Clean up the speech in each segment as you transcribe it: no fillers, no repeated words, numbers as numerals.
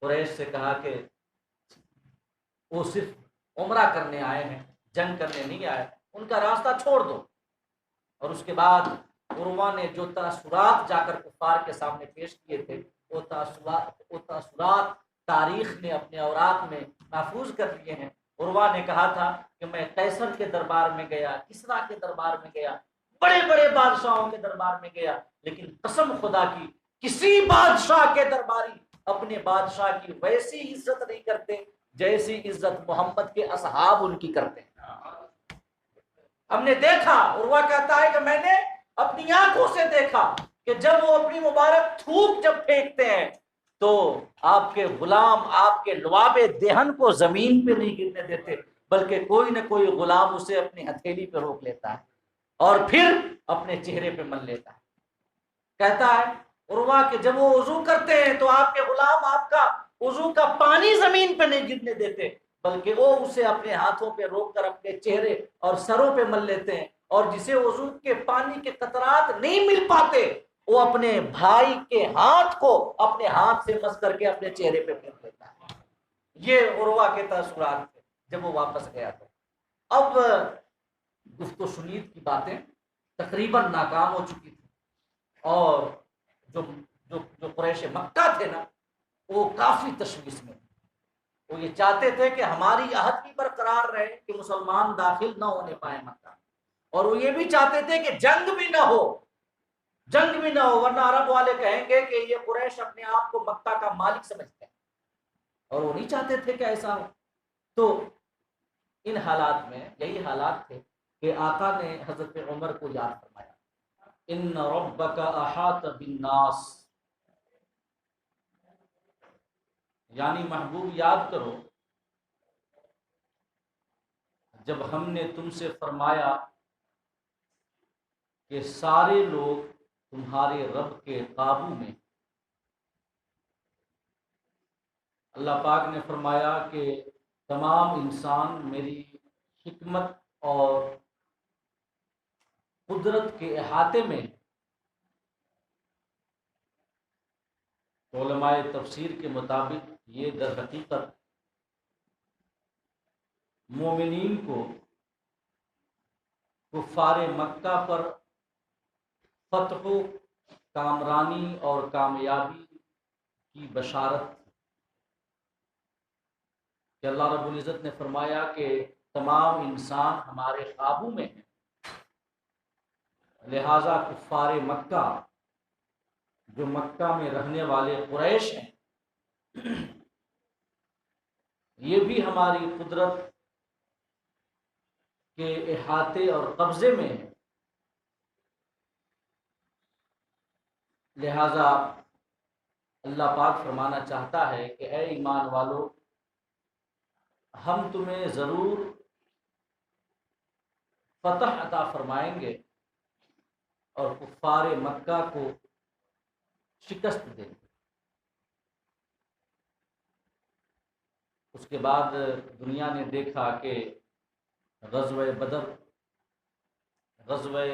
قریش سے کہا کہ وہ صرف عمرہ کرنے آئے ہیں، جنگ کرنے نہیں آئے، ان کا راستہ چھوڑ دو۔ اور اس کے بعد عروہ نے جو تاثرات جا کر کفار کے سامنے پیش کیے تھے، وہ تاثرات تاریخ نے اپنے اوراق میں محفوظ کر لیے ہیں۔ عروہ نے کہا تھا کہ میں قیصر کے دربار میں گیا، کسریٰ کے دربار میں گیا، بڑے بڑے بادشاہوں کے دربار میں گیا، لیکن قسم خدا کی کسی بادشاہ کے درباری اپنے بادشاہ کی ویسی عزت نہیں کرتے جیسی عزت محمد کے اصحاب ان کی کرتے ہیں۔ ہم نے دیکھا، عروہ کہتا ہے کہ میں نے اپنی آنکھوں سے دیکھا کہ جب وہ اپنی مبارک تھوک جب پھینکتے ہیں تو آپ کے غلام آپ کے لعاب دہن کو زمین پہ نہیں گرنے دیتے، بلکہ کوئی نہ کوئی غلام اسے اپنی ہتھیلی پہ روک لیتا ہے اور پھر اپنے چہرے پہ مل لیتا ہے۔ کہتا ہے عروہ کہ جب وہ وضو کرتے ہیں تو آپ کے غلام آپ کا وضو کا پانی زمین پہ نہیں گرنے دیتے، بلکہ وہ اسے اپنے ہاتھوں پہ روک کر اپنے چہرے اور سروں پہ مل لیتے ہیں، اور جسے وضو کے پانی کے قطرات نہیں مل پاتے وہ اپنے بھائی کے ہاتھ کو اپنے ہاتھ سے مس کر کے اپنے چہرے پہ پھینک لیتا ہے۔ یہ عروہ کے تاثرات تھے جب وہ واپس گیا تھا۔ اب گفت و شنید کی باتیں تقریباً ناکام ہو چکی تھی، اور جو قریش مکہ تھے نا وہ کافی تشویش میں تھے۔ وہ یہ چاہتے تھے کہ ہماری عہد بھی برقرار رہے کہ مسلمان داخل نہ ہونے پائے مکہ، اور وہ یہ بھی چاہتے تھے کہ جنگ بھی نہ ہو، ورنہ عرب والے کہیں گے کہ یہ قریش اپنے آپ کو مکہ کا مالک سمجھتے ہیں، اور وہ نہیں چاہتے تھے کہ ایسا ہو۔ تو ان حالات میں یہی حالات تھے کہ آقا نے حضرت عمر کو یاد فرمایا، ان ربک احاط بالناس، یعنی محبوب یاد کرو جب ہم نے تم سے فرمایا کہ سارے لوگ تمہارے رب کے قابو میں۔ اللہ پاک نے فرمایا کہ تمام انسان میری حکمت اور قدرت کے احاطے میں۔ علماء تفسیر کے مطابق یہ در حقیقت مومنین کو کفار مکہ پر فتح و کامرانی اور کامیابی کی بشارت تھی کہ اللہ رب العزت نے فرمایا کہ تمام انسان ہمارے قابو میں ہیں، لہذا کفار مکہ جو مکہ میں رہنے والے قریش ہیں یہ بھی ہماری قدرت کے احاطے اور قبضے میں ہے، لہذا اللہ پاک فرمانا چاہتا ہے کہ اے ایمان والو، ہم تمہیں ضرور فتح عطا فرمائیں گے اور کفار مکہ کو شکست دیں گے۔ اس کے بعد دنیا نے دیکھا کہ غزوہ بدر، غزوہ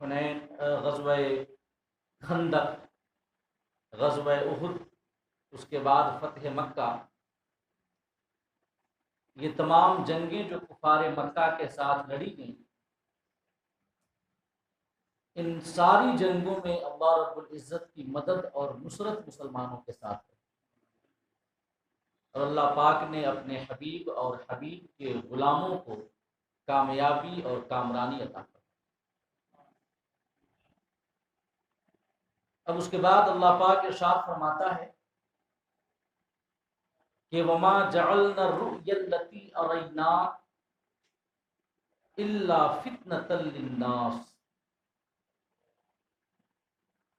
حنین، غزوہ خندق، غزوہ احد، اس کے بعد فتح مکہ، یہ تمام جنگیں جو کفار مکہ کے ساتھ لڑی گئیں، ان ساری جنگوں میں اللہ رب العزت کی مدد اور نصرت مسلمانوں کے ساتھ ہے، اور اللہ پاک نے اپنے حبیب اور حبیب کے غلاموں کو کامیابی اور کامرانی عطا کی۔ اب اس کے بعد اللہ پاک ارشاد فرماتا ہے کہ وما جعلنا الرؤيا التي اريناك الا فتنة للناس،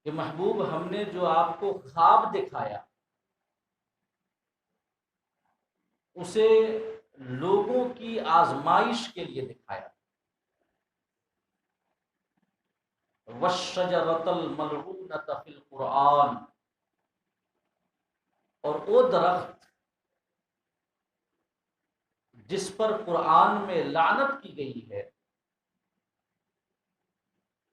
کہ محبوب ہم نے جو آپ کو خواب دکھایا اسے لوگوں کی آزمائش کے لیے دکھایا۔ والشجرة الملعونة في القرآن، اور وہ درخت جس پر قرآن میں لعنت کی گئی ہے،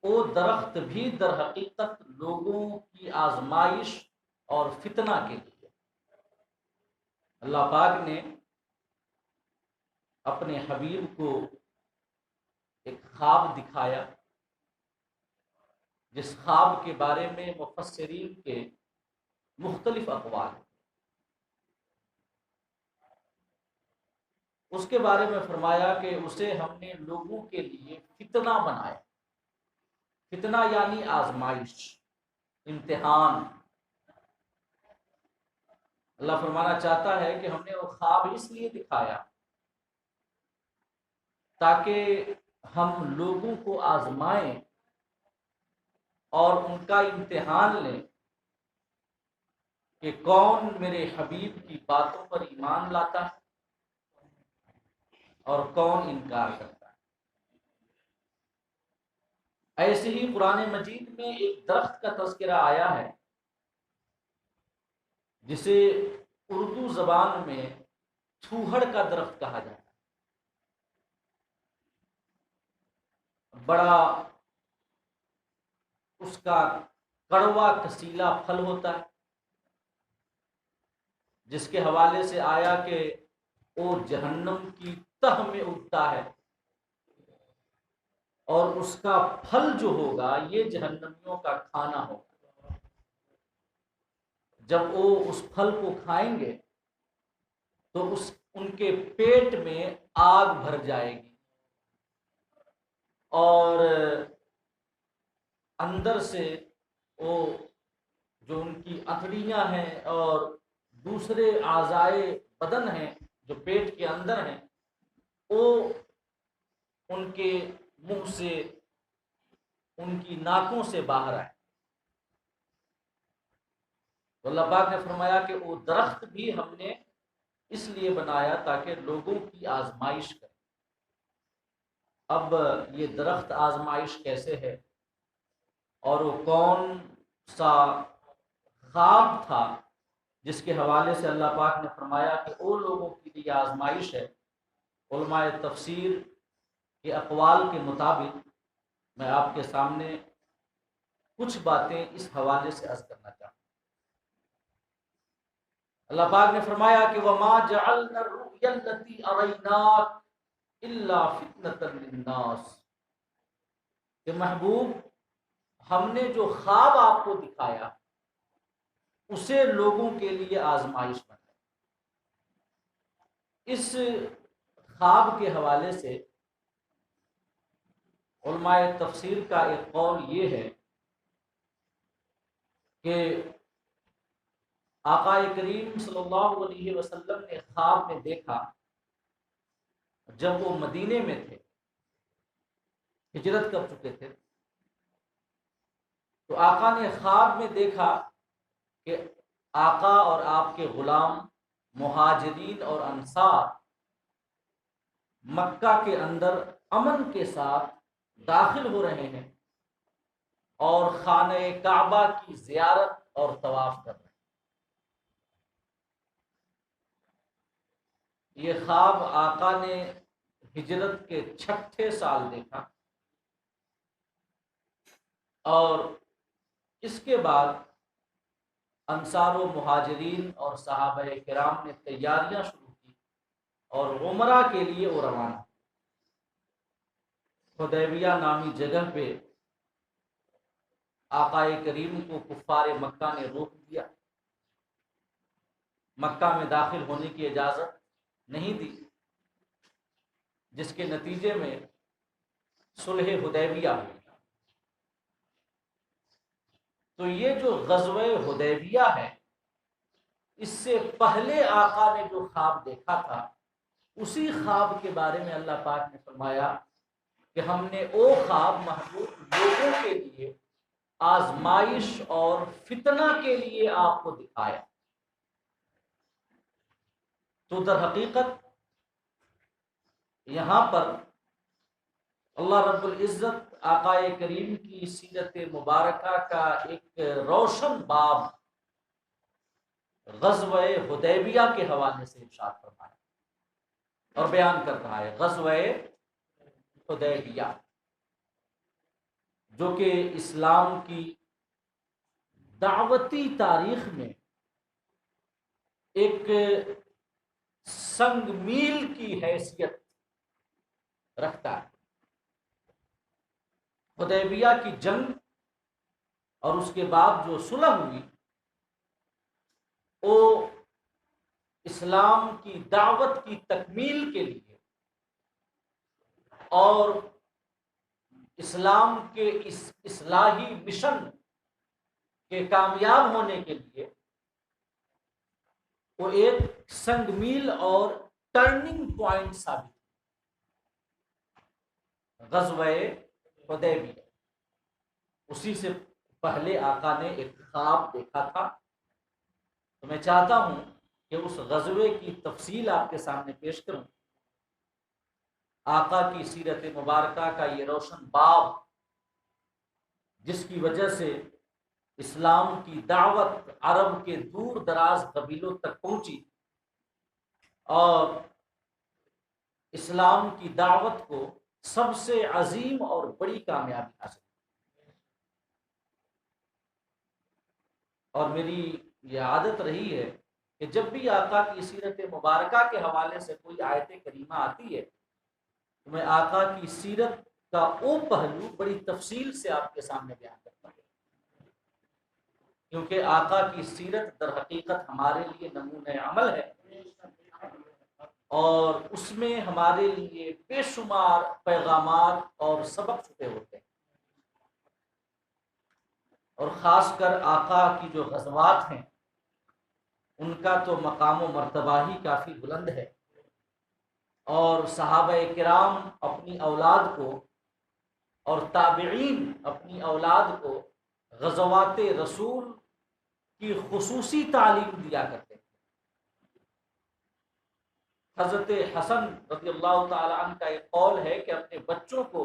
وہ درخت بھی در حقیقت لوگوں کی آزمائش اور فتنہ کے لیے۔ اللہ پاک نے اپنے حبیب کو ایک خواب دکھایا، جس خواب کے بارے میں مفسرین کے مختلف اقوال ہیں۔ اس کے بارے میں فرمایا کہ اسے ہم نے لوگوں کے لیے فتنہ بنایا۔ فتنہ یعنی آزمائش، امتحان۔ اللہ فرمانا چاہتا ہے کہ ہم نے وہ خواب اس لیے دکھایا تاکہ ہم لوگوں کو آزمائیں اور ان کا امتحان لیں کہ کون میرے حبیب کی باتوں پر ایمان لاتا ہے اور کون انکار کرتا ہے۔ ایسے ہی قرآن مجید میں ایک درخت کا تذکرہ آیا ہے جسے اردو زبان میں چھوہڑ کا درخت کہا جاتا ہے۔ بڑا اس کا کڑوا کسیلا پھل ہوتا ہے، جس کے حوالے سے آیا کہ وہ جہنم کی تہ میں اگتا ہے اور اس کا پھل جو ہوگا یہ جہنمیوں کا کھانا ہوگا۔ جب وہ اس پھل کو کھائیں گے تو ان کے پیٹ میں آگ بھر جائے گی اور اندر سے وہ جو ان کی انتڑیاں ہیں اور دوسرے اعضائے بدن ہیں جو پیٹ کے اندر ہیں وہ ان کے منہ سے، ان کی ناکوں سے باہر آئے۔ تو اللہ پاک نے فرمایا کہ وہ درخت بھی ہم نے اس لیے بنایا تاکہ لوگوں کی آزمائش کرے۔ اب یہ درخت آزمائش کیسے ہے اور وہ کون سا خواب تھا جس کے حوالے سے اللہ پاک نے فرمایا کہ وہ لوگوں کے لیے آزمائش ہے؟ علماء تفسیر کے اقوال کے مطابق میں آپ کے سامنے کچھ باتیں اس حوالے سے عرض کرنا چاہتا ہوں۔ اللہ پاک نے فرمایا کہ وَمَا جَعَلْنَا الرُّؤْيَا الَّتِي أَرَيْنَاكَ إِلَّا فِتْنَةً لِلنَّاسِ، کہ محبوب ہم نے جو خواب آپ کو دکھایا اسے لوگوں کے لیے آزمائش بنایا۔ اس خواب کے حوالے سے علماء تفسیر کا ایک قول یہ ہے کہ آقا کریم صلی اللہ علیہ وسلم نے خواب میں دیکھا، جب وہ مدینے میں تھے، ہجرت کر چکے تھے، تو آقا نے خواب میں دیکھا کہ آقا اور آپ کے غلام مہاجرین اور انصار مکہ کے اندر امن کے ساتھ داخل ہو رہے ہیں اور خانہ کعبہ کی زیارت اور طواف کر رہے ہیں۔ یہ خواب آقا نے ہجرت کے 6 سال دیکھا اور اس کے بعد انصار و مہاجرین اور صحابہ کرام نے تیاریاں شروع کی اور عمرہ کے لیے وہ روانہ۔ حدیبیہ نامی جگہ پہ آقا کریم کو کفار مکہ نے روک دیا، مکہ میں داخل ہونے کی اجازت نہیں دی، جس کے نتیجے میں صلح حدیبیہ ہوئی۔ تو یہ جو غزوہ حدیبیہ ہے، اس سے پہلے آقا نے جو خواب دیکھا تھا اسی خواب کے بارے میں اللہ پاک نے فرمایا کہ ہم نے وہ خواب محبوب لوگوں کے لیے آزمائش اور فتنہ کے لیے آپ کو دکھایا۔ تو در حقیقت یہاں پر اللہ رب العزت آقا کریم کی سیرت مبارکہ کا ایک روشن باب غزوہ حدیبیہ کے حوالے سے ارشاد فرمایا اور بیان کر رہا ہے۔ غزوہ حدیبیہ جو کہ اسلام کی دعوتی تاریخ میں ایک سنگ میل کی حیثیت رکھتا ہے۔ حدیبیہ کی جنگ اور اس کے بعد جو صلح ہوئی وہ اسلام کی دعوت کی تکمیل کے لیے اور اسلام کے اس اصلاحی مشن کے کامیاب ہونے کے لیے وہ ایک سنگ میل اور ٹرننگ پوائنٹ ثابت ہے۔ غزوہ حدیبیہ، اسی سے پہلے آقا نے ایک خواب دیکھا تھا، تو میں چاہتا ہوں کہ اس غزوے کی تفصیل آپ کے سامنے پیش کروں۔ آقا کی سیرت مبارکہ کا یہ روشن باب جس کی وجہ سے اسلام کی دعوت عرب کے دور دراز قبیلوں تک پہنچی اور اسلام کی دعوت کو سب سے عظیم اور بڑی کامیابی حاصل، اور میری یہ عادت رہی ہے کہ جب بھی آقا کی سیرت مبارکہ کے حوالے سے کوئی آیت کریمہ آتی ہے تو میں آقا کی سیرت کا وہ پہلو بڑی تفصیل سے آپ کے سامنے بیان کرتا ہوں، کیونکہ آقا کی سیرت در حقیقت ہمارے لیے نمونہ عمل ہے اور اس میں ہمارے لیے بے شمار پیغامات اور سبق چھپے ہوتے ہیں، اور خاص کر آقا کی جو غزوات ہیں ان کا تو مقام و مرتبہ ہی کافی بلند ہے، اور صحابہ کرام اپنی اولاد کو اور تابعین اپنی اولاد کو غزوات رسول کی خصوصی تعلیم دیا کرتے ہیں۔ حضرت حسن رضی اللہ تعالی عنہ کا ایک قول ہے کہ اپنے بچوں کو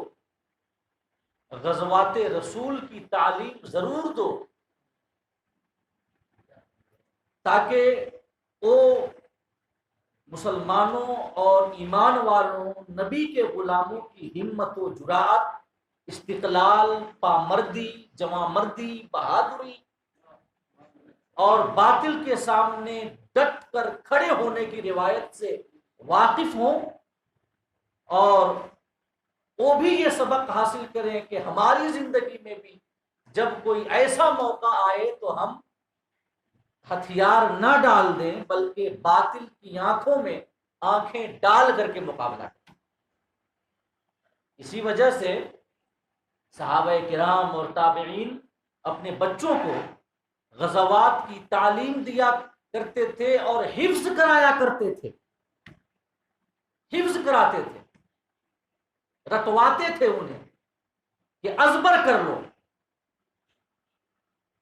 غزوات رسول کی تعلیم ضرور دو تاکہ وہ مسلمانوں اور ایمان والوں، نبی کے غلاموں کی ہمت و جرأت، استقلال، پامردی، جمع مردی، بہادری اور باطل کے سامنے ڈٹ کر کھڑے ہونے کی روایت سے واقف ہوں، اور وہ بھی یہ سبق حاصل کریں کہ ہماری زندگی میں بھی جب کوئی ایسا موقع آئے تو ہم ہتھیار نہ ڈال دیں بلکہ باطل کی آنکھوں میں آنکھیں ڈال کر کے مقابلہ کریں۔ اسی وجہ سے صحابہ کرام اور تابعین اپنے بچوں کو غزوات کی تعلیم دیا کرتے تھے اور حفظ کرایا کرتے تھے، حفظ کراتے تھے، رٹواتے تھے انہیں کہ ازبر کر لو،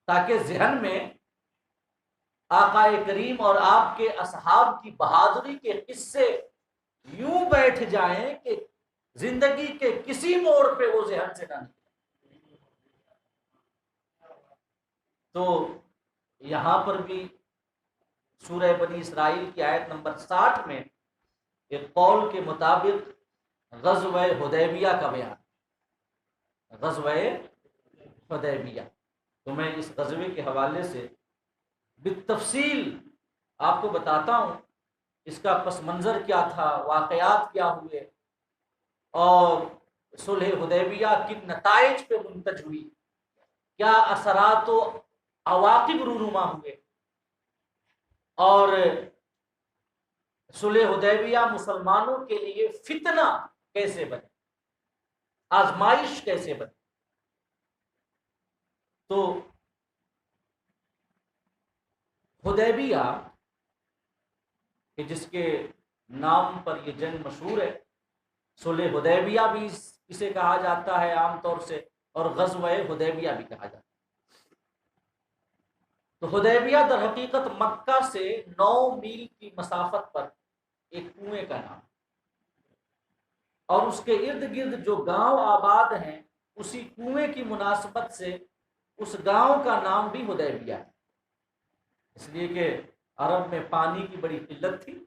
تاکہ ذہن میں آقا کریم اور آپ کے اصحاب کی بہادری کے قصے یوں بیٹھ جائیں کہ زندگی کے کسی موڑ پہ وہ ذہن سے نہ نکلے۔ تو یہاں پر بھی سورہ بنی اسرائیل کی آیت نمبر 60 میں ایک قول کے مطابق غزوہ حدیبیہ کا بیان، غزوہ حدیبیہ، تو میں اس غزوے کے حوالے سے بالتفصیل آپ کو بتاتا ہوں اس کا پس منظر کیا تھا، واقعات کیا ہوئے اور صلح حدیبیہ کن نتائج پہ منتج ہوئی، کیا اثرات و عواقب رونما ہوئے، اور صلح حدیبیہ مسلمانوں کے لیے فتنہ کیسے بنے، آزمائش کیسے بنے۔ تو حدیبیہ کہ جس کے نام پر یہ جنگ مشہور ہے، صلح حدیبیہ بھی اسے کہا جاتا ہے عام طور سے، اور غزوہ حدیبیہ بھی کہا جاتا ہے۔ تو حدیبیہ در حقیقت مکہ سے 9 میل کی مسافت پر ایک کنویں کا نام، اور اس کے ارد گرد جو گاؤں آباد ہیں اسی کنویں کی مناسبت سے اس گاؤں کا نام بھی حدیبیہ ہے، اس لیے کہ عرب میں پانی کی بڑی قلت تھی،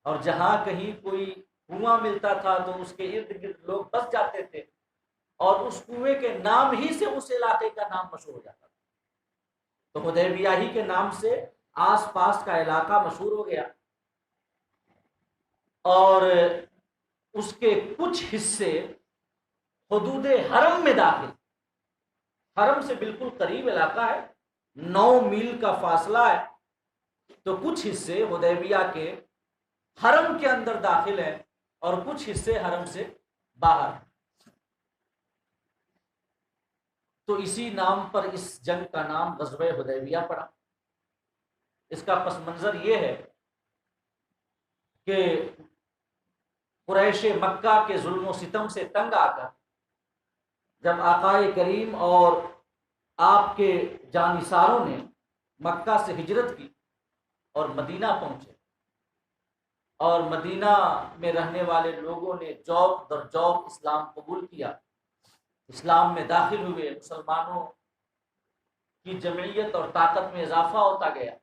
اور جہاں کہیں کوئی کنواں ملتا تھا تو اس کے ارد گرد لوگ بس جاتے تھے، اور اس کنویں کے نام ہی سے اس علاقے کا نام مشہور ہو جاتا تھا۔ تو حدیبیہ ہی کے نام سے آس پاس کا علاقہ مشہور ہو گیا۔ اور اس کے کچھ حصے حدود حرم میں داخل، حرم سے بالکل قریب علاقہ ہے، 9 میل کا فاصلہ ہے، تو کچھ حصے حدیبیہ کے حرم کے اندر داخل ہیں اور کچھ حصے حرم سے باہر۔ تو اسی نام پر اس جنگ کا نام غزوہ حدیبیہ پڑا۔ اس کا پس منظر یہ ہے کہ قریش مکہ کے ظلم و ستم سے تنگ آ کر جب آقا کریم اور آپ کے جانثاروں نے مکہ سے ہجرت کی اور مدینہ پہنچے، اور مدینہ میں رہنے والے لوگوں نے جوق در جوق اسلام قبول کیا، اسلام میں داخل ہوئے، مسلمانوں کی جمعیت اور طاقت میں اضافہ ہوتا گیا،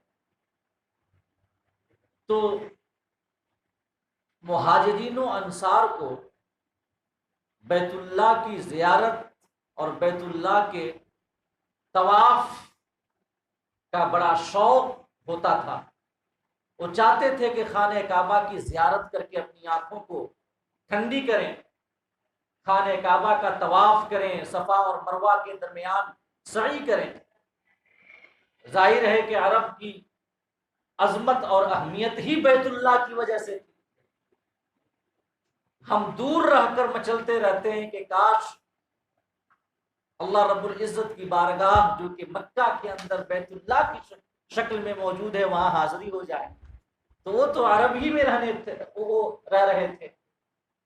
تو مہاجرین و انصار کو بیت اللہ کی زیارت اور بیت اللہ کے طواف کا بڑا شوق ہوتا تھا۔ وہ چاہتے تھے کہ خانہ کعبہ کی زیارت کر کے اپنی آنکھوں کو ٹھنڈی کریں، خانہ کعبہ کا طواف کریں، صفا اور مروہ کے درمیان سعی کریں۔ ظاہر ہے کہ عرب کی عظمت اور اہمیت ہی بیت اللہ کی وجہ سے تھی۔ ہم دور رہ کر مچلتے رہتے ہیں کہ کاش اللہ رب العزت کی بارگاہ جو کہ مکہ کے اندر بیت اللہ کی شکل میں موجود ہے وہاں حاضری ہو جائے۔ تو وہ تو عرب ہی میں وہ رہ رہے تھے،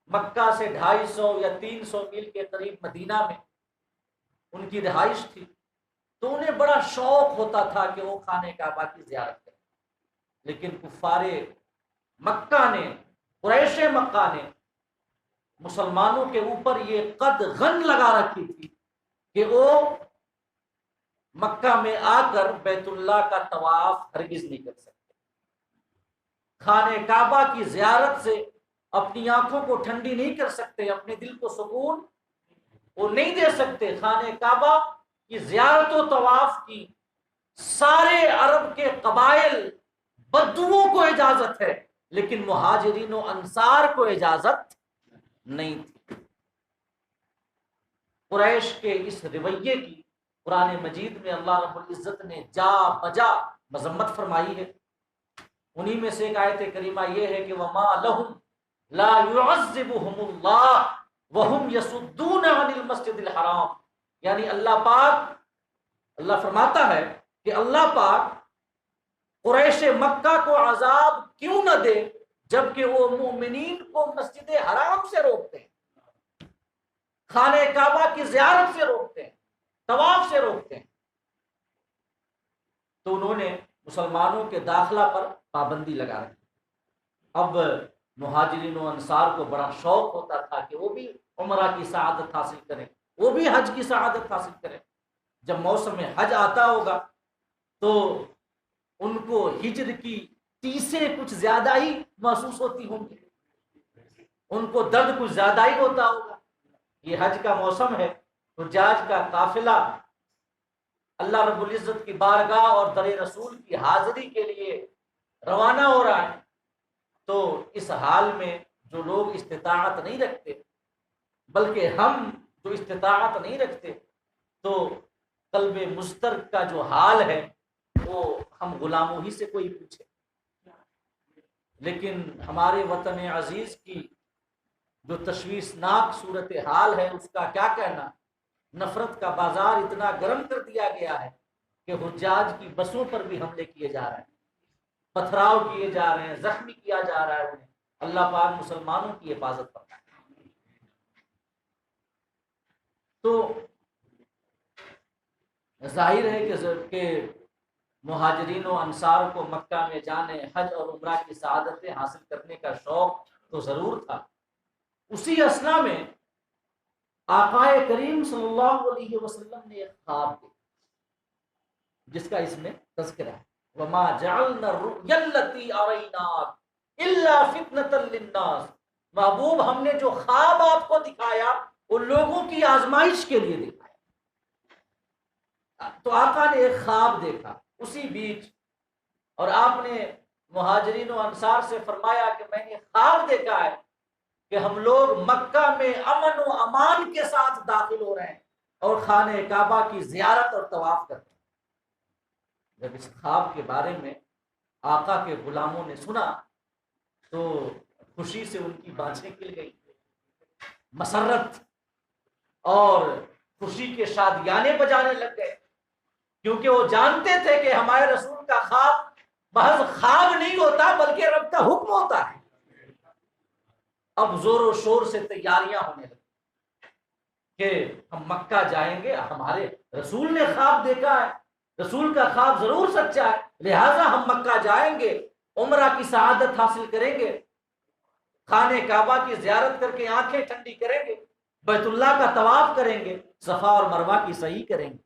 مکہ سے 250 یا 300 میل کے قریب مدینہ میں ان کی رہائش تھی، تو انہیں بڑا شوق ہوتا تھا کہ وہ خانہ کعبہ کی زیارت کریں۔ لیکن کفار مکہ نے، قریش مکہ نے مسلمانوں کے اوپر یہ قدغن لگا رکھی تھی کہ وہ مکہ میں آ کر بیت اللہ کا طواف ہرگز نہیں کر سکتے، خانہ کعبہ کی زیارت سے اپنی آنکھوں کو ٹھنڈی نہیں کر سکتے، اپنے دل کو سکون وہ نہیں دے سکتے۔ خانہ کعبہ کی زیارت و طواف کی سارے عرب کے قبائل بدوؤں کو اجازت ہے، لیکن مہاجرین و انصار کو اجازت نہیں تھی۔ قریش کے اس رویے کی قرآن مجید میں اللہ رب العزت نے جا بجا مذمت فرمائی ہے۔ انہی میں سے ایک آیت کریمہ یہ ہے کہ وَمَا لَهُمْ لَا يُعَذِّبُهُمُ اللَّهُ وَهُمْ يَصُدُّونَ عَنِ الْمَسْجِدِ الْحَرَامِ، یعنی اللہ فرماتا ہے کہ اللہ پاک قریش مکہ کو عذاب کیوں نہ دے جبکہ وہ مومنین کو مسجد حرام سے روکتے ہیں، خانہ کعبہ کی زیارت سے روکتے ہیں، طواف سے روکتے ہیں۔ تو انہوں نے مسلمانوں کے داخلہ پر پابندی لگا رکھی۔ اب مہاجرین و انصار کو بڑا شوق ہوتا تھا کہ وہ بھی عمرہ کی سعادت حاصل کریں، وہ بھی حج کی سعادت حاصل کریں۔ جب موسم حج آتا ہوگا تو ان کو ہجر کی تیسیں کچھ زیادہ ہی محسوس ہوتی ہوں گی، ان کو درد کچھ زیادہ ہی ہوتا ہوگا۔ یہ حج کا موسم ہے، حجاج کا قافلہ اللہ رب العزت کی بارگاہ اور در رسول کی حاضری کے لیے روانہ ہو رہا ہے۔ تو اس حال میں جو لوگ استطاعت نہیں رکھتے، بلکہ ہم جو استطاعت نہیں رکھتے، تو قلب مسترق کا جو حال ہے وہ ہم غلاموں ہی سے کوئی پوچھے۔ لیکن ہمارے وطن عزیز کی جو تشویشناک صورتحال ہے اس کا کیا کہنا۔ نفرت کا بازار اتنا گرم کر دیا گیا ہے کہ حجاج کی بسوں پر بھی حملے کیے جا رہے ہیں، پتھراؤ کیے جا رہے ہیں، زخمی کیا جا رہا ہے انہیں۔ اللہ پاک مسلمانوں کی حفاظت کرتا ہے۔ تو ظاہر ہے کہ مہاجرین و انصار کو مکہ میں جانے، حج اور عمرہ کی سعادتیں حاصل کرنے کا شوق تو ضرور تھا۔ اسی اثنا میں آقا کریم صلی اللہ علیہ وسلم نے ایک خواب دیکھا جس کا اس میں تذکرہ ہے، وَمَا جَعَلْنَا الرُّؤْيَا الَّتِي أَرَيْنَاكَ إِلَّا فِتْنَةً لِلنَّاسِ، محبوب ہم نے جو خواب آپ کو دکھایا وہ لوگوں کی آزمائش کے لیے دکھایا۔ تو آقا نے ایک خواب دیکھا اسی بیچ، اور آپ نے مہاجرین و انصار سے فرمایا کہ میں نے خواب دیکھا ہے کہ ہم لوگ مکہ میں امن و امان کے ساتھ داخل ہو رہے ہیں اور خانہ کعبہ کی زیارت اور طواف کرتے ہیں۔ جب اس خواب کے بارے میں آقا کے غلاموں نے سنا تو خوشی سے ان کی باتیں کھل گئی، مسرت اور خوشی کے شادیانے بجانے لگ گئے، کیونکہ وہ جانتے تھے کہ ہمارے رسول کا خواب محض خواب نہیں ہوتا بلکہ رب کا حکم ہوتا ہے۔ اب زور و شور سے تیاریاں ہونے لگی کہ ہم مکہ جائیں گے، ہمارے رسول نے خواب دیکھا ہے، رسول کا خواب ضرور سچا ہے، لہٰذا ہم مکہ جائیں گے، عمرہ کی سعادت حاصل کریں گے، خانہ کعبہ کی زیارت کر کے آنکھیں ٹھنڈی کریں گے، بیت اللہ کا طواف کریں گے، صفا اور مروہ کی سعی کریں گے،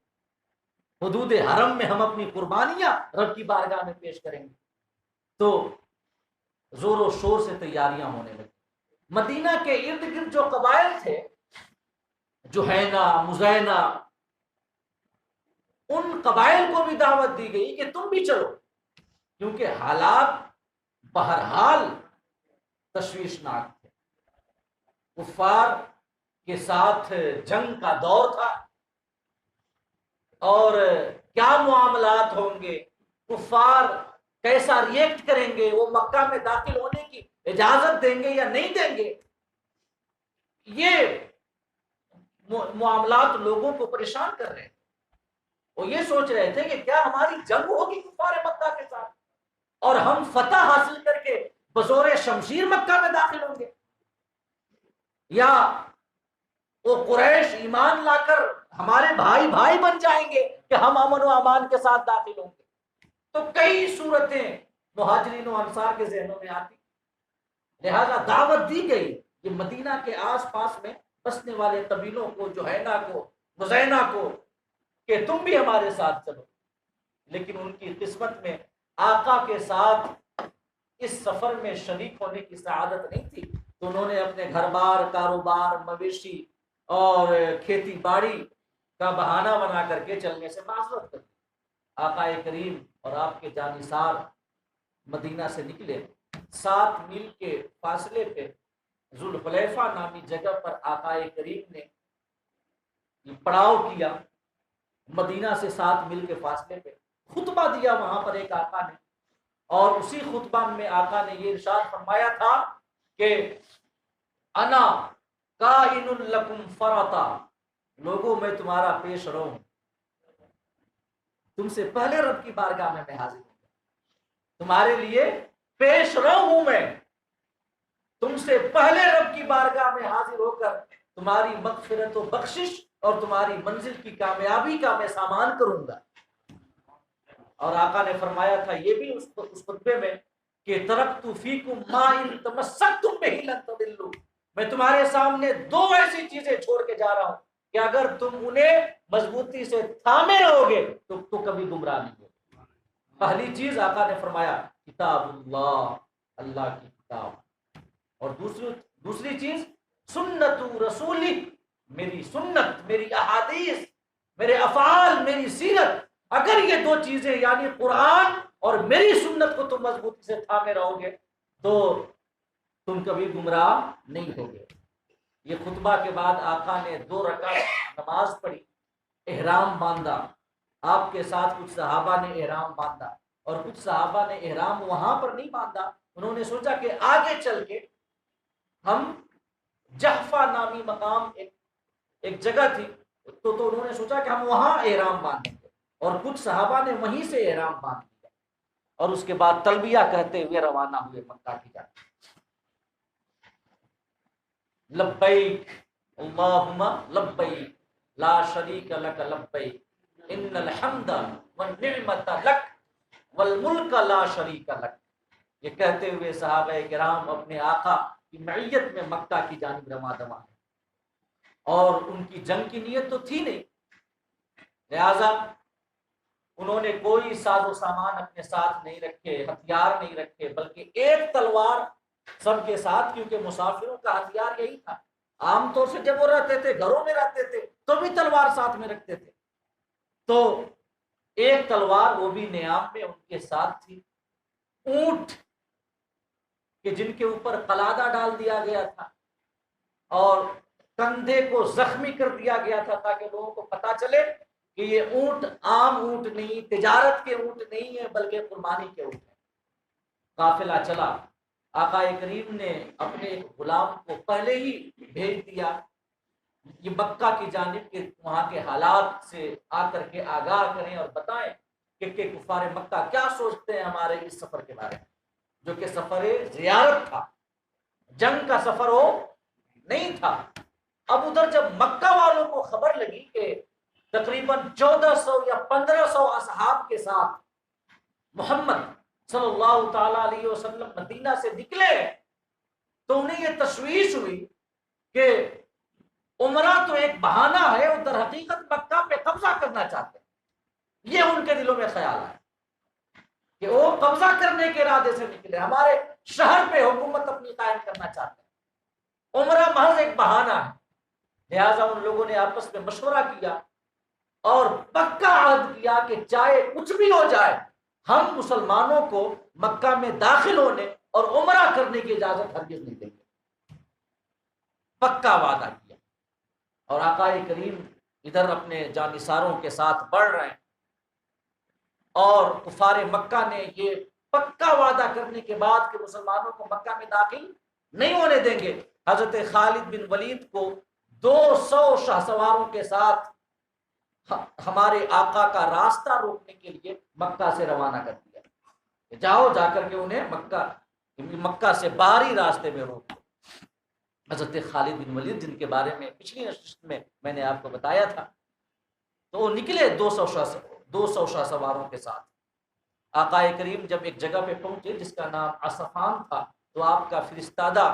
حدود حرم میں ہم اپنی قربانیاں رب کی بارگاہ میں پیش کریں گے۔ تو زور و شور سے تیاریاں ہونے لگی۔ مدینہ کے ارد گرد جو قبائل تھے، جوہینہ، مزینہ، ان قبائل کو بھی دعوت دی گئی کہ تم بھی چلو، کیونکہ حالات بہرحال تشویشناک تھے، کفار کے ساتھ جنگ کا دور تھا، اور کیا معاملات ہوں گے، کفار کیسا ریئیکٹ کریں گے، وہ مکہ میں داخل ہونے کی اجازت دیں گے یا نہیں دیں گے، یہ معاملات لوگوں کو پریشان کر رہے ہیں۔ وہ یہ سوچ رہے تھے کہ کیا ہماری جنگ ہوگی کفار مکہ کے ساتھ اور ہم فتح حاصل کر کے بزور شمشیر مکہ میں داخل ہوں گے، یا وہ قریش ایمان لا کر ہمارے بھائی بھائی بن جائیں گے کہ ہم امن و امان کے ساتھ داخل ہوں گے۔ تو کئی صورتیں مہاجرین و انصار کے ذہنوں میں آتی، لہذا دعوت دی گئی کہ مدینہ کے آس پاس میں بسنے والے قبیلوں کو، جوہینہ کو، مزینہ کو، کہ تم بھی ہمارے ساتھ چلو۔ لیکن ان کی قسمت میں آقا کے ساتھ اس سفر میں شریک ہونے کی سعادت نہیں تھی، تو انہوں نے اپنے گھر بار، کاروبار، مویشی اور کھیتی باڑی کا بہانہ بنا کر کے چلنے سے معذرت کر دی۔ آقا کریم اور آپ کے جانثار مدینہ سے نکلے، 7 میل کے فاصلے پہ ذوالحلیفہ نامی جگہ پر آقا کریم نے پڑاؤ کیا۔ مدینہ سے 7 میل کے فاصلے پہ خطبہ دیا وہاں پر ایک آقا نے، اور اسی خطبہ میں آقا نے یہ ارشاد فرمایا تھا کہ انا کائن لکم فرطا، لوگوں میں تمہارا پیش رو ہوں، تم سے پہلے رب کی بارگاہ میں حاضر ہوں، تمہارے لیے پیش رو ہوں، میں تم سے پہلے رب کی بارگاہ میں حاضر ہو کر تمہاری مغفرت و بخشش اور تمہاری منزل کی کامیابی کا میں سامان کروں گا۔ اور آقا نے فرمایا تھا یہ بھی اس خطبے میں کہ ترکت فیکم ما ان تمسکتم بہ لن تضلوا، میں تمہارے سامنے 2 ایسی چیزیں چھوڑ کے جا رہا ہوں کہ اگر تم انہیں مضبوطی سے تھامے رہو گے تو کبھی گمراہ نہیں ہوگے۔ پہلی چیز آقا نے فرمایا کتاب اللہ، اللہ کی کتاب، اور دوسری چیز سنت رسولی، میری سنت، میری احادیث، میرے افعال، میری سیرت، اگر یہ 2 چیزیں یعنی قرآن اور میری سنت کو تم مضبوطی سے تھامے رہو گے تو تم کبھی گمراہ نہیں ہوگے۔ یہ خطبہ کے بعد آقا نے 2 رکعت نماز پڑھی، احرام باندھا، آپ کے ساتھ کچھ صحابہ نے احرام باندھا، اور کچھ صحابہ نے احرام وہاں پر نہیں باندھا، انہوں نے سوچا کہ آگے چل کے ہم جحفہ نامی مقام ایک جگہ تھی، تو انہوں نے سوچا کہ ہم وہاں احرام باندھیں گے، اور کچھ صحابہ نے وہیں سے احرام باندھ لیا، اور اس کے بعد تلبیہ کہتے ہوئے روانہ ہوئے مکہ کی جانب۔ لبیک اللہم لبیک لا شریک لک لبیک ان الحمد والنعمت لک والملک لا شریک لک، یہ کہتے ہوئے صحابہ کرام اپنے آقا کی معیت میں مکہ کی جانب رواں دواں ہیں، اور ان کی جنگ کی نیت تو تھی نہیں، لہذا انہوں نے کوئی ساز و سامان اپنے ساتھ نہیں رکھے، ہتھیار نہیں رکھے، بلکہ ایک تلوار سب کے ساتھ، کیونکہ مسافروں کا ہتھیار یہی تھا۔ عام طور سے جب وہ رہتے تھے، گھروں میں رہتے تھے، تو بھی تلوار ساتھ میں رکھتے تھے، تو ایک تلوار وہ بھی نیام میں ان کے ساتھ تھی۔ اونٹ کہ جن کے اوپر قلادہ ڈال دیا گیا تھا اور کندھے کو زخمی کر دیا گیا تھا تاکہ لوگوں کو پتا چلے کہ یہ اونٹ عام اونٹ نہیں، تجارت کے اونٹ نہیں ہے، بلکہ قربانی کے اونٹ ہیں۔ قافلہ چلا، آقا کریم نے اپنے ایک غلام کو پہلے ہی بھیج دیا یہ مکہ کی جانب کے وہاں کے حالات سے آ کر کے آگاہ کریں اور بتائیں کہ کفار مکہ کیا سوچتے ہیں ہمارے اس سفر کے بارے میں، جو کہ سفر زیارت تھا، جنگ کا سفر ہو نہیں تھا۔ اب ادھر جب مکہ والوں کو خبر لگی کہ تقریباً 1400 یا 1500 اصحاب کے ساتھ محمد صلی اللہ تعالی علیہ وسلم مدینہ سے نکلے، تو انہیں یہ تشویش ہوئی کہ عمرہ تو ایک بہانہ ہے، وہ در حقیقت مکہ پہ قبضہ کرنا چاہتے ہیں۔ یہ ان کے دلوں میں خیال ہے کہ وہ قبضہ کرنے کے ارادے سے نکلے، ہمارے شہر پہ حکومت اپنی قائم کرنا چاہتے ہیں، عمرہ محض ایک بہانہ ہے۔ لہٰذا ان لوگوں نے آپس میں مشورہ کیا اور پکا عہد کیا کہ چاہے کچھ بھی ہو جائے ہم مسلمانوں کو مکہ میں داخل ہونے اور عمرہ کرنے کی اجازت ہرگز نہیں دیں گے۔ پکا وعدہ کیا، اور آقا کریم ادھر اپنے جانثاروں کے ساتھ بڑھ رہے ہیں، اور کفار مکہ نے یہ پکا وعدہ کرنے کے بعد کہ مسلمانوں کو مکہ میں داخل نہیں ہونے دیں گے، حضرت خالد بن ولید کو 200 شاہ سواروں کے ساتھ ہمارے آقا کا راستہ روکنے کے لیے مکہ سے روانہ کر دیا کہ جاؤ، جا کر کے انہیں مکہ سے باہری راستے میں روک دو۔ حضرت خالد بن ولید جن کے بارے میں پچھلی نشست میں نے آپ کو بتایا تھا، تو وہ نکلے 200 شاہ سواروں کے ساتھ۔ آقا کریم جب ایک جگہ پہ پہنچے جس کا نام عصفان تھا، تو آپ کا فرستادہ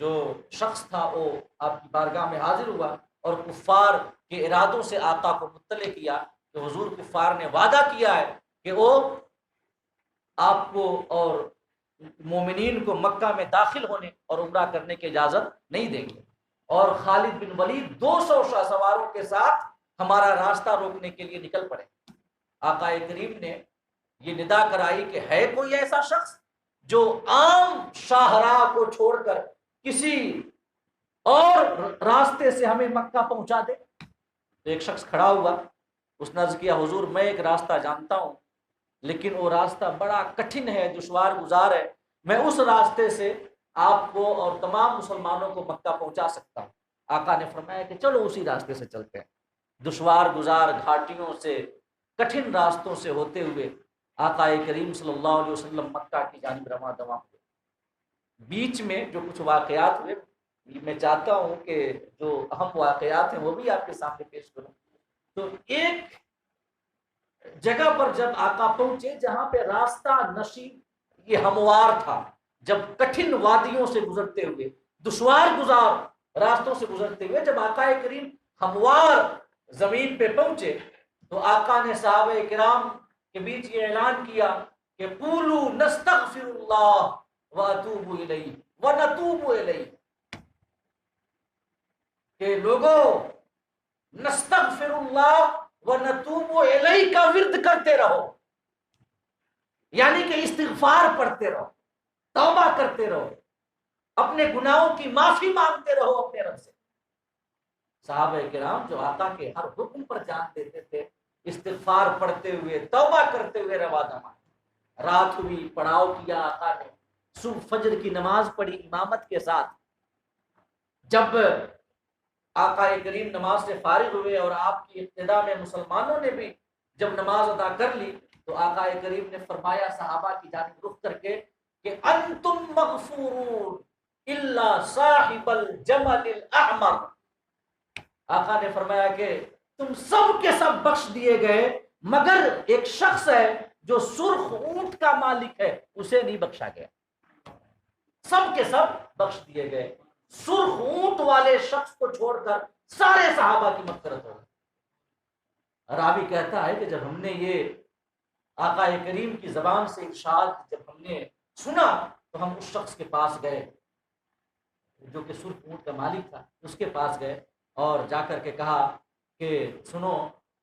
جو شخص تھا وہ آپ کی بارگاہ میں حاضر ہوا اور کفار کے ارادوں سے آقا کو مطلع کیا کہ حضور کفار نے وعدہ کیا ہے کہ وہ آپ کو اور مومنین کو مکہ میں داخل ہونے اور عمرہ کرنے کی اجازت نہیں دیں گے، اور خالد بن ولید 200 شاہ سواروں کے ساتھ ہمارا راستہ روکنے کے لیے نکل پڑے۔ آقا کریم نے یہ ندا کرائی کہ ہے کوئی ایسا شخص جو عام شاہراہ کو چھوڑ کر کسی اور راستے سے ہمیں مکہ پہنچا دے؟ تو ایک شخص کھڑا ہوا، اس نے عرض کیا حضور میں ایک راستہ جانتا ہوں، لیکن وہ راستہ بڑا کٹھن ہے، دشوار گزار ہے، میں اس راستے سے آپ کو اور تمام مسلمانوں کو مکہ پہنچا سکتا ہوں۔ آقا نے فرمایا کہ چلو اسی راستے سے چلتے ہیں۔ دشوار گزار گھاٹیوں سے، کٹھن راستوں سے ہوتے ہوئے آقا کریم صلی اللہ علیہ وسلم مکہ کی جانب رواں دواں ہوئے۔ بیچ میں جو کچھ واقعات ہوئے، میں چاہتا ہوں کہ جو اہم واقعات ہیں وہ بھی آپ کے سامنے پیش کروں۔ تو ایک جگہ پر جب آقا پہنچے جہاں پہ راستہ نشیب یہ ہموار تھا، جب کٹھن وادیوں سے گزرتے ہوئے، دشوار گزار راستوں سے گزرتے ہوئے جب آقا کریم ہموار زمین پہ پہنچے، تو آقا نے صحابہ کرام کے بیچ یہ اعلان کیا کہ قولوا نستغفر اللہ واتوب الیہ ونتوب الیہ، کہ لوگوں نستغفر اللہ ونتوب الیہ کا ورد کرتے رہو، یعنی کہ استغفار پڑھتے رہو، توبہ کرتے رہو، اپنے گناہوں کی معافی مانگتے رہو اپنے رب سے۔ صحابہ کرام جو آقا کے ہر حکم پر جان دیتے تھے، استغفار پڑھتے ہوئے، توبہ کرتے ہوئے رواں دواں۔ رات ہوئی، پڑاؤ کیا آقا نے، صبح فجر کی نماز پڑھی امامت کے ساتھ۔ جب آقا کریم نماز سے فارغ ہوئے اور آپ کی ابتدا میں مسلمانوں نے بھی جب نماز ادا کر لی، تو آقا کریم نے فرمایا صحابہ کی جانب رخ کر کے کہ انتم مغفورون الا صاحب الجمل الاحمر۔ آقا نے فرمایا کہ تم سب کے سب بخش دیے گئے، مگر ایک شخص ہے جو سرخ اونٹ کا مالک ہے، اسے نہیں بخشا گیا۔ سب کے سب بخش دیے گئے، سرخ اونٹ والے شخص کو چھوڑ کر سارے صحابہ کی مغفرت ہو گئی۔ راوی کہتا ہے کہ جب ہم نے یہ آقا کریم کی زبان سے ارشاد جب ہم نے سنا، تو ہم اس شخص کے پاس گئے جو کہ سرخ اونٹ کا مالک تھا، اس کے پاس گئے اور جا کر کے کہا کہ سنو،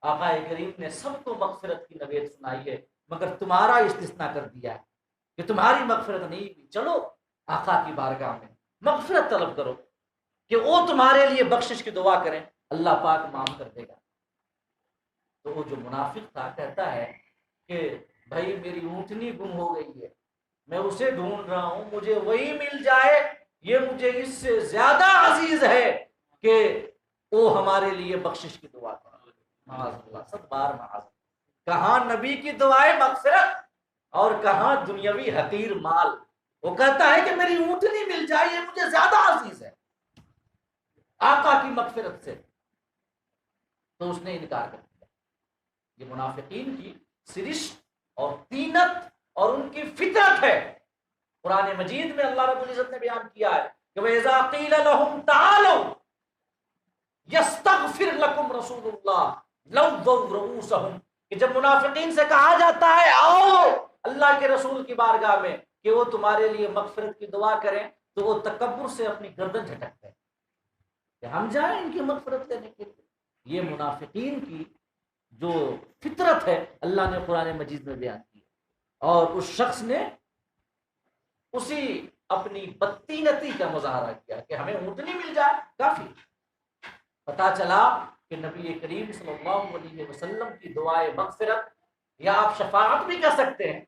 آقا کریم نے سب کو مغفرت کی نوید سنائی ہے، مگر تمہارا استثناء کر دیا ہے۔ کہ تمہاری مغفرت نہیں ہوئی، چلو آقا کی بارگاہ میں مغفرت طلب کرو کہ وہ تمہارے لیے بخشش کی دعا کریں، اللہ پاک معاف کر دے گا۔ تو وہ جو منافق تھا کہتا ہے کہ بھائی میری اونٹنی گم ہو گئی ہے، میں اسے ڈھونڈ رہا ہوں، مجھے وہی مل جائے، یہ مجھے اس سے زیادہ عزیز ہے کہ وہ ہمارے لیے بخشش کی دعا کرے۔ معاذ اللہ، سب بار معاذ، کہاں نبی کی دعائیں مغفرت اور کہاں دنیاوی حقیر مال۔ وہ کہتا ہے کہ میری اونٹنی مل جائے، یہ مجھے زیادہ عزیز ہے آقا کی مغفرت سے، تو اس نے انکار کر دیا۔ یہ منافقین کی سرشت اور طینت اور ان کی فطرت ہے۔ قرآن مجید میں اللہ رب العزت نے بیان کیا ہے کہ وَإِذَا قِيلَ لَهُمْ تَعَالَوْا يَسْتَغْفِرْ لَكُمْ رَسُولُ اللَّهِ لَوَّوْا رُؤُوسَهُمْ، کہ جب منافقین سے کہا جاتا ہے آؤ اللہ کے رسول کی بارگاہ میں کہ وہ تمہارے لیے مغفرت کی دعا کریں، تو وہ تکبر سے اپنی گردن جھٹکتے ہیں کہ ہم جائیں ان کی مغفرت کرنے کے لیے۔ یہ منافقین کی جو فطرت ہے اللہ نے قرآن مجید میں بیان کی، اور اس شخص نے اسی اپنی بدطینتی کا مظاہرہ کیا کہ ہمیں اونٹنی مل جائے کافی۔ پتا چلا کہ نبی کریم صلی اللہ علیہ وسلم کی دعائے مغفرت، یا آپ شفاعت بھی کر سکتے ہیں۔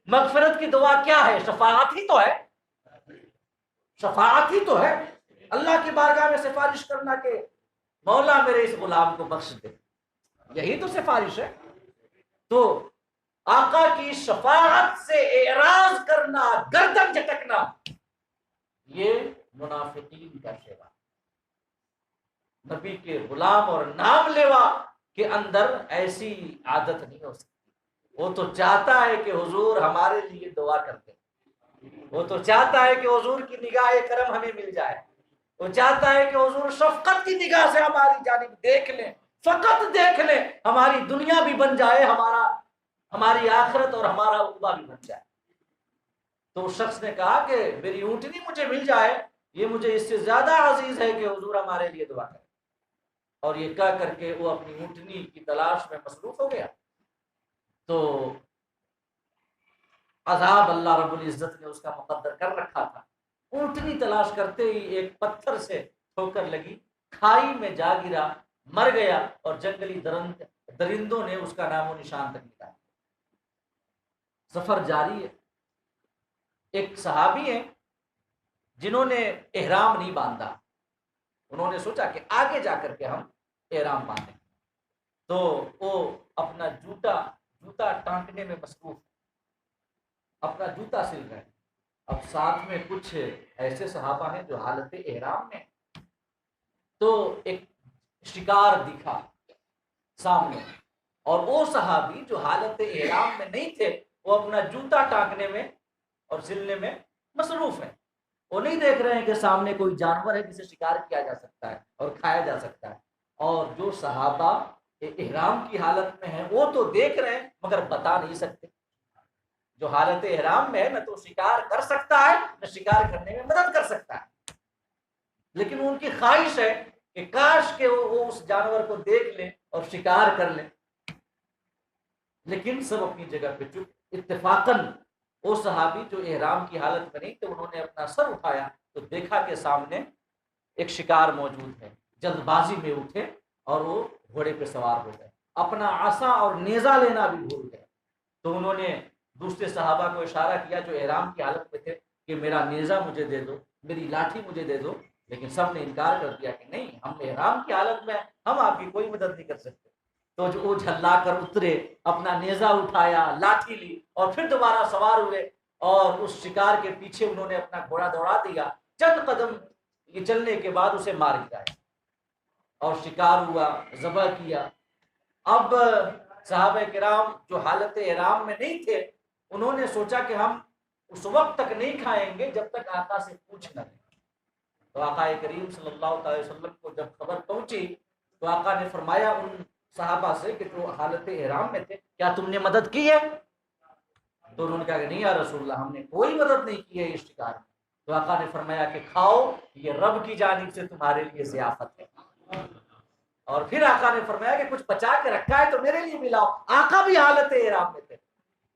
مغفرت کی دعا کیا ہے؟ شفاعت ہی تو ہے، شفاعت ہی تو ہے، اللہ کی بارگاہ میں سفارش کرنا کہ مولا میرے اس غلام کو بخش دے، یہی تو سفارش ہے۔ تو آقا کی شفاعت سے اعراض کرنا، گردن جھٹکنا، یہ منافقین کا شیوا۔ نبی کے غلام اور نام لیوا کے اندر ایسی عادت نہیں ہو سکتی۔ وہ تو چاہتا ہے کہ حضور ہمارے لیے دعا کرتے، وہ تو چاہتا ہے کہ حضور کی نگاہ کرم ہمیں مل جائے، وہ چاہتا ہے کہ حضور شفقت کی نگاہ سے ہماری جانب دیکھ لیں، فقط دیکھ لیں، ہماری دنیا بھی بن جائے، ہماری آخرت اور ہمارا عقبہ بھی بن جائے۔ تو اس شخص نے کہا کہ میری اونٹنی مجھے مل جائے، یہ مجھے اس سے زیادہ عزیز ہے کہ حضور ہمارے لیے دعا کرے۔ اور یہ کہہ کر کے وہ اپنی اونٹنی کی تلاش میں مصروف ہو گیا۔ تو عذاب اللہ رب العزت نے اس کا مقدر کر رکھا تھا۔ اونٹنی تلاش کرتے ہی ایک پتھر سے ٹھوکر لگی، کھائی میں جا گرا، مر گیا، اور جنگلی درندوں نے اس کا نام و نشان تک نکالا۔ سفر جاری ہے۔ ایک صحابی ہیں جنہوں نے احرام نہیں باندھا، انہوں نے سوچا کہ آگے جا کر کے ہم احرام باندھیں، تو وہ اپنا جوتا ٹانکنے میں مصروف، اپنا جوتا سل رہے ہیں۔ اب ساتھ میں کچھ ایسے صحابہ ہیں جو حالت احرام میں، تو ایک شکار دکھا سامنے، اور وہ صحابی جو حالت احرام میں نہیں تھے وہ اپنا جوتا ٹانکنے میں اور سلنے میں مصروف ہیں۔ وہ نہیں دیکھ رہے ہیں کہ سامنے کوئی جانور ہے جسے شکار کیا جا سکتا ہے اور کھایا جا سکتا ہے۔ اور جو صحابہ احرام کی حالت میں ہیں وہ تو دیکھ رہے ہیں مگر بتا نہیں سکتے۔ جو حالت احرام میں ہے نہ تو شکار کر سکتا ہے نہ شکار کرنے میں مدد کر سکتا ہے، لیکن ان کی خواہش ہے کہ کاش کہ وہ اس جانور کو دیکھ لیں اور شکار کر لیں، لیکن سب اپنی جگہ پہ چپ۔ اتفاقاً وہ صحابی جو احرام کی حالت میں نہیں تھے، انہوں نے اپنا سر اٹھایا تو دیکھا کہ سامنے ایک شکار موجود ہے۔ جلد بازی میں اٹھے اور وہ گھوڑے پہ سوار ہو گئے، اپنا عصا اور نیزہ لینا بھی بھول گئے۔ تو انہوں نے دوسرے صحابہ کو اشارہ کیا جو احرام کی حالت میں تھے کہ میرا نیزہ مجھے دے دو، میری لاٹھی مجھے دے دو، لیکن سب نے انکار کر دیا کہ نہیں، ہم احرام کی حالت میں، ہم آپ کی کوئی مدد نہیں کر سکتے۔ تو جو وہ جھلا کر اترے، اپنا نیزہ اٹھایا، لاٹھی لی، اور پھر دوبارہ سوار ہوئے، اور اس شکار کے پیچھے انہوں نے اپنا گھوڑا دوڑا دیا۔ چند قدم یہ چلنے کے بعد اسے مار گرایا اور شکار ہوا، ذبح کیا۔ اب صحابہ کرام جو حالت احرام میں نہیں تھے، انہوں نے سوچا کہ ہم اس وقت تک نہیں کھائیں گے جب تک آقا سے پوچھ نہ لیں۔ تو آقا کریم صلی اللہ علیہ وسلم کو جب خبر پہنچی تو آقا نے فرمایا ان صحابہ سے کہ جو حالت احرام میں تھے، کیا تم نے مدد کی ہے؟ تو انہوں نے کہا کہ نہیں یا رسول اللہ، ہم نے کوئی مدد نہیں کی ہے اس شکار میں۔ تو آقا نے فرمایا کہ کھاؤ، یہ رب کی جانب سے تمہارے لیے ضیافت ہے۔ اور پھر آقا نے فرمایا کہ کچھ بچا کے رکھا ہے تو میرے لیے بھی لاؤ۔ آقا بھی حالت احرام میں تھے،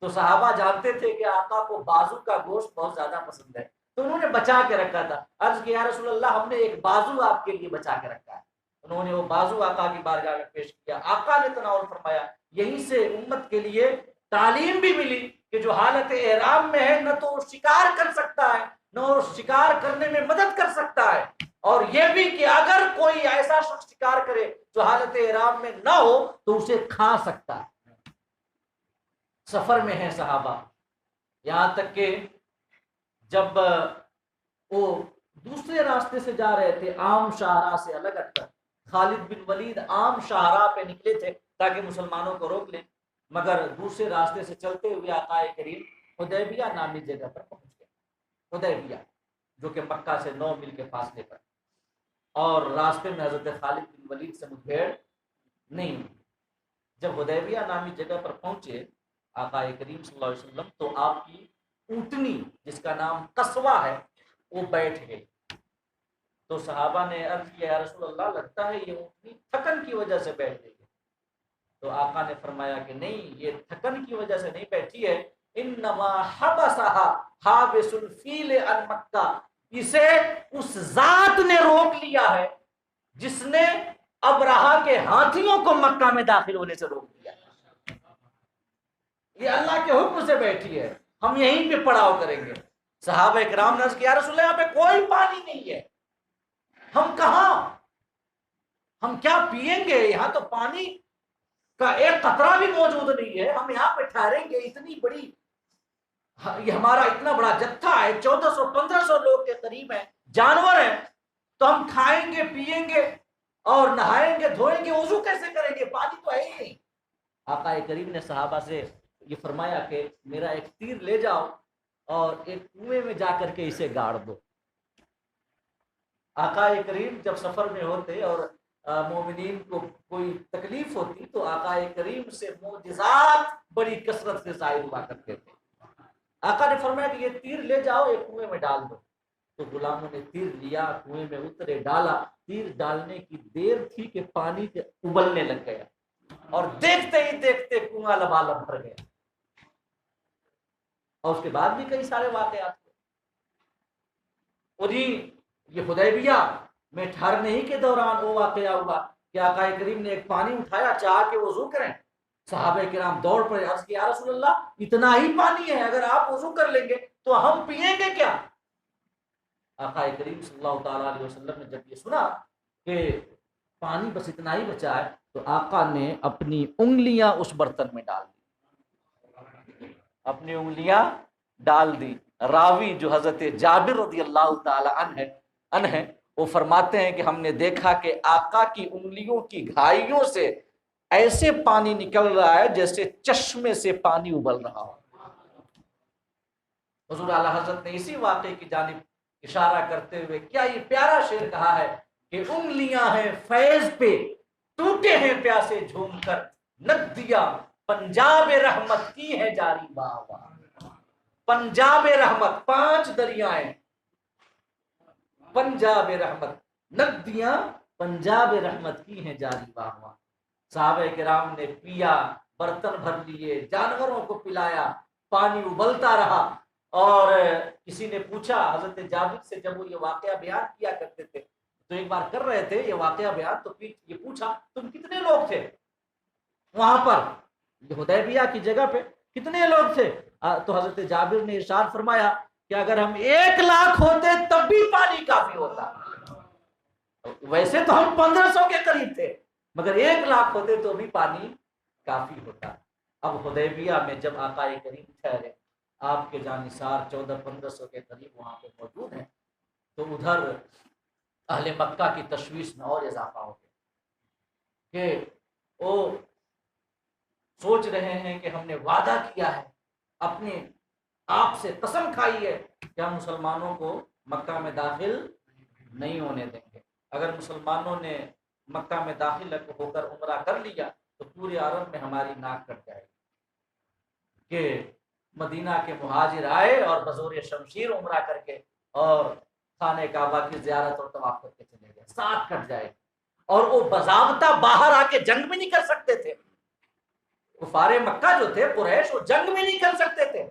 تو صحابہ جانتے تھے کہ آقا کو بازو کا گوشت بہت زیادہ پسند ہے، تو انہوں نے بچا کے رکھا تھا. عرض کیا یا رسول اللہ ہم نے ایک بازو آپ کے لیے بچا کے رکھا ہے. انہوں نے وہ بازو آقا کی بارگاہ میں پیش کیا. آقا نے تناول فرمایا. یہیں سے امت کے لیے تعلیم بھی ملی کہ جو حالت احرام میں ہے نہ تو وہ شکار کر سکتا ہے نہ وہ شکار کرنے میں مدد کر سکتا ہے، اور یہ بھی کہ اگر کوئی ایسا شخص شکار کرے جو حالت احرام میں نہ ہو تو اسے کھا سکتا ہے. سفر میں ہیں صحابہ، یہاں تک کہ جب وہ دوسرے راستے سے جا رہے تھے، عام شاہراہ سے الگ ہٹ کر، خالد بن ولید عام شاہراہ پہ نکلے تھے تاکہ مسلمانوں کو روک لیں، مگر دوسرے راستے سے چلتے ہوئے آقا کریم حدیبیہ نامی جگہ پر پہنچ گئے. حدیبیہ جو کہ مکہ سے 9 میل کے فاصلے پر، اور راستے میں حضرت خالد بن ولید سے مٹبھیڑ نہیں ہوئی. جب حدیبیہ نامی جگہ پر پہنچے آقا کریم صلی اللہ علیہ وسلم تو آپ کی اونٹنی جس کا نام قصوہ ہے وہ بیٹھ گئی. تو صحابہ نے عرض کیا یا رسول اللہ لگتا ہے یہ اونٹنی تھکن کی وجہ سے بیٹھ گئی ہے. تو آقا نے فرمایا کہ نہیں، یہ تھکن کی وجہ سے نہیں بیٹھی ہے، انما حبسها حابس الفیل عن مکہ، اسے اس ذات نے روک لیا ہے جس نے ابرہہ کے ہاتھیوں کو مکہ میں داخل ہونے سے روک دیا. یہ اللہ کے حکم سے بیٹھی ہے، ہم یہیں پہ پڑاؤ کریں گے. صحابہ کرام نے عرض کیا رسول اللہ یہاں پہ کوئی پانی نہیں ہے، ہم کہاں، ہم کیا پیئیں گے، یہاں تو پانی کا ایک قطرہ بھی موجود نہیں ہے، ہم یہاں پہ ٹھہریں گے، اتنی بڑی، یہ ہمارا اتنا بڑا جتھا ہے، 1400-1500 لوگ کے قریب ہیں، جانور ہیں، تو ہم کھائیں گے پیئیں گے اور نہائیں گے دھوئیں گے، وضو کیسے کریں گے، پانی تو ہے ہی نہیں. آقا کریم نے صحابہ سے یہ فرمایا کہ میرا ایک تیر لے جاؤ اور ایک کنویں میں جا کر کے اسے گاڑ دو. آقا کریم جب سفر میں ہوتے اور مومنین کو کوئی تکلیف ہوتی تو آقا کریم سے معجزات بڑی کثرت سے ظاہر ہوا کرتے تھے. آقا نے فرمایا کہ یہ تیر لے جاؤ ایک کنویں میں ڈال دو. تو غلاموں نے تیر لیا، کنویں میں اترے، ڈالا. تیر ڈالنے کی دیر تھی کہ پانی کے ابلنے لگ گیا اور دیکھتے ہی دیکھتے کنواں لبالب بھر گیا. اور اس کے بعد بھی کئی سارے واقعات ہوئے. اور یہ حدیبیہ میں ٹھہرنے ہی کے دوران وہ واقعہ ہوا کہ آقا کریم نے ایک پانی اٹھایا، چاہ کے وضو کریں. صحابہ کرام دوڑ پڑے، عرض کیا یا رسول اللہ اتنا ہی پانی ہے، اگر آپ وضو کر لیں گے تو ہم پیئیں گے کیا؟ آقا کریم صلی اللہ تعالی علیہ وسلم نے جب یہ سنا کہ پانی بس اتنا ہی بچا ہے تو آقا نے اپنی انگلیاں اس برتن میں ڈال دی، اپنی انگلیاں ڈال دی. راوی جو حضرت جابر رضی اللہ تعالی عنہ ہیں وہ فرماتے ہیں کہ ہم نے دیکھا کہ آقا کی انگلیوں کی گھائیوں سے ایسے پانی نکل رہا ہے جیسے چشمے سے پانی ابل رہا ہو. حضور اعلی حضرت نے اسی واقعے کی جانب اشارہ کرتے ہوئے کیا یہ پیارا شعر کہا ہے کہ انگلیاں ہیں فیض پہ ٹوٹے ہیں پیاسے جھوم کر، ندیاں پنجاب رحمت کی ہے جاری واہ واہ. پنجاب رحمت 5 دریائیں، پنجاب رحمت، ندیاں پنجاب رحمت کی ہیں جاری واہ واہ. صحابہ کرام نے پیا، برتن بھر لیے، جانوروں کو پلایا، پانی ابلتا رہا. اور کسی نے پوچھا حضرت جابر سے، جب وہ یہ واقعہ بیان کیا کرتے تھے تو ایک بار کر رہے تھے یہ واقعہ بیان، تو یہ پوچھا تم کتنے لوگ تھے وہاں پر حدیبیہ کی جگہ پہ، کتنے لوگ تھے؟ تو حضرت جابر نے ارشاد فرمایا کہ اگر ہم 1 لاکھ ہوتے تب بھی پانی کافی ہوتا. ویسے تو ہم 1500 کے قریب تھے مگر 1 لاکھ ہوتے تو بھی پانی کافی ہوتا. اب حدیبیہ میں جب آقا کریم ٹھہرے، آپ کے جانثار 1400-1500 کے قریب وہاں پہ موجود ہیں، تو ادھر اہل مکہ کی تشویش میں اور اضافہ ہو گیا کہ وہ سوچ رہے ہیں کہ ہم نے وعدہ کیا ہے، اپنے آپ سے قسم کھائی ہے کہ ہم مسلمانوں کو مکہ میں داخل نہیں ہونے دیں گے. اگر مسلمانوں نے مکہ میں داخل ہو کر عمرہ کر لیا تو پورے عرب میں ہماری ناک کٹ جائے گی کہ مدینہ کے مہاجر آئے اور بزور شمشیر عمرہ کر کے اور خانہ کعبہ کی زیارت اور طواف کر کے چلے گئے، ساتھ کٹ جائے. اور وہ باضابطہ باہر آ کے جنگ بھی نہیں کر سکتے تھے. کفار مکہ جو تھے قریش، وہ جنگ بھی نہیں کر سکتے تھے.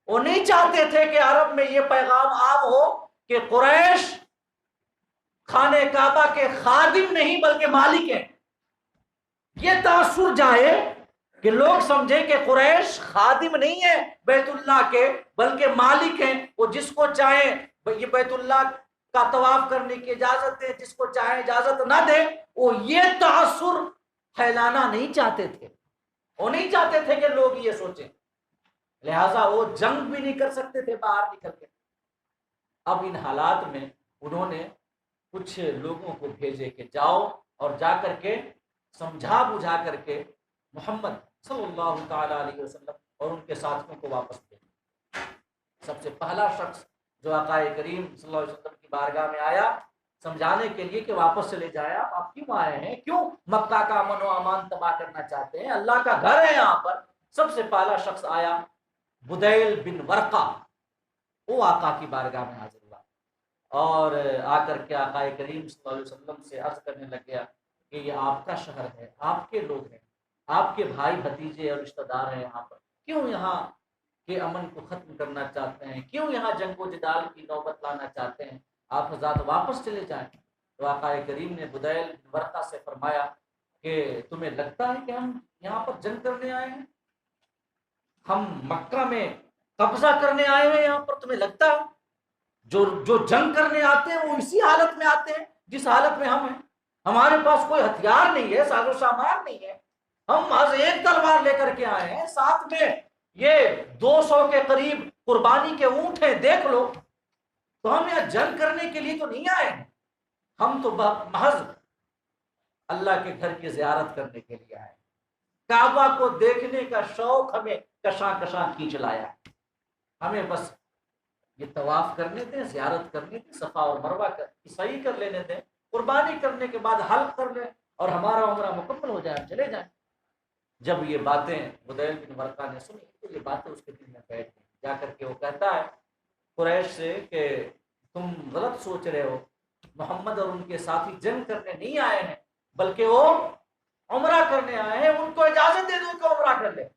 وہ نہیں چاہتے تھے کہ عرب میں یہ پیغام عام ہو کہ قریش خانہ کعبہ کے خادم نہیں بلکہ مالک ہیں. یہ تاثر جائے کہ لوگ سمجھیں کہ قریش خادم نہیں ہے بیت اللہ کے بلکہ مالک ہیں. وہ جس کو چاہیں یہ بیت اللہ کا طواف کرنے کی اجازت دیں، جس کو چاہیں اجازت نہ دیں. وہ یہ تاثر پھیلانا نہیں چاہتے تھے. وہ نہیں چاہتے تھے کہ لوگ یہ سوچیں، لہٰذا وہ جنگ بھی نہیں کر سکتے تھے باہر نکل کے. اب ان حالات میں انہوں نے کچھ لوگوں کو بھیجے کہ جاؤ اور جا کر کے سمجھا بجھا کر کے محمد صلی اللہ تعالی علیہ وسلم اور ان کے ساتھیوں کو واپس بھیجا. سب سے پہلا شخص جو آقا کریم صلی اللہ علیہ وسلم کی بارگاہ میں آیا سمجھانے کے لیے کہ واپس چلے جائے، آپ کیوں آئے ہیں، کیوں مکہ کا امن و امان تباہ کرنا چاہتے ہیں، اللہ کا گھر ہے یہاں پر. سب سے پہلا شخص آیا بدیل بن ورقہ. وہ آقا کی بارگاہ میں حاضر ہوا اور آ کر کے آقا کریم صلی اللہ علیہ وسلم سے عرض کرنے لگ گیا کہ یہ آپ کا شہر ہے، آپ کے لوگ ہیں، آپ کے بھائی بھتیجے اور رشتہ دار ہیں یہاں پر، کیوں یہاں کے امن کو ختم کرنا چاہتے ہیں، کیوں یہاں جنگ و جدال کی نوبت لانا چاہتے ہیں، آپ حضرات واپس چلے جائیں. تو آقا کریم نے بدیل بن ورقہ سے فرمایا کہ تمہیں لگتا ہے کہ ہم یہاں پر جنگ کرنے آئے ہیں، ہم مکہ میں قبضہ کرنے آئے ہیں یہاں پر، تمہیں لگتا ہے جو جنگ کرنے آتے ہیں وہ اسی حالت میں آتے ہیں جس حالت میں ہم ہیں. ہمارے پاس کوئی ہتھیار نہیں ہے، ساز و سامان نہیں ہے، ہم آج ایک تلوار لے کر کے آئے ہیں، ساتھ میں یہ 200 کے قریب قربانی کے اونٹ ہیں، دیکھ لو. تو ہم یہاں جنگ کرنے کے لیے تو نہیں آئے ہیں، ہم تو محض اللہ کے گھر کی زیارت کرنے کے لیے آئے ہیں. کعبہ کو دیکھنے کا شوق ہمیں کشاں کشاں کھینچ لایا ہے. ہمیں بس یہ طواف کرنے دیں، زیارت کرنے دیں، صفا اور مروہ صحیح کر لینے دیں، قربانی کرنے کے بعد حلق کر لیں اور ہمارا عمرہ مکمل ہو جائے، ہم چلے جائیں. جب یہ باتیں بدیل بن ورقہ نے سنی تو یہ باتیں اس کے دل میں بیٹھ گئی. جا کر کے وہ کہتا ہے قریش سے کہ تم غلط سوچ رہے ہو، محمد اور ان کے ساتھی جنگ کرنے نہیں آئے ہیں بلکہ وہ عمرہ کرنے آئے ہیں، ان کو اجازت دے دو کہ عمرہ کر لیں.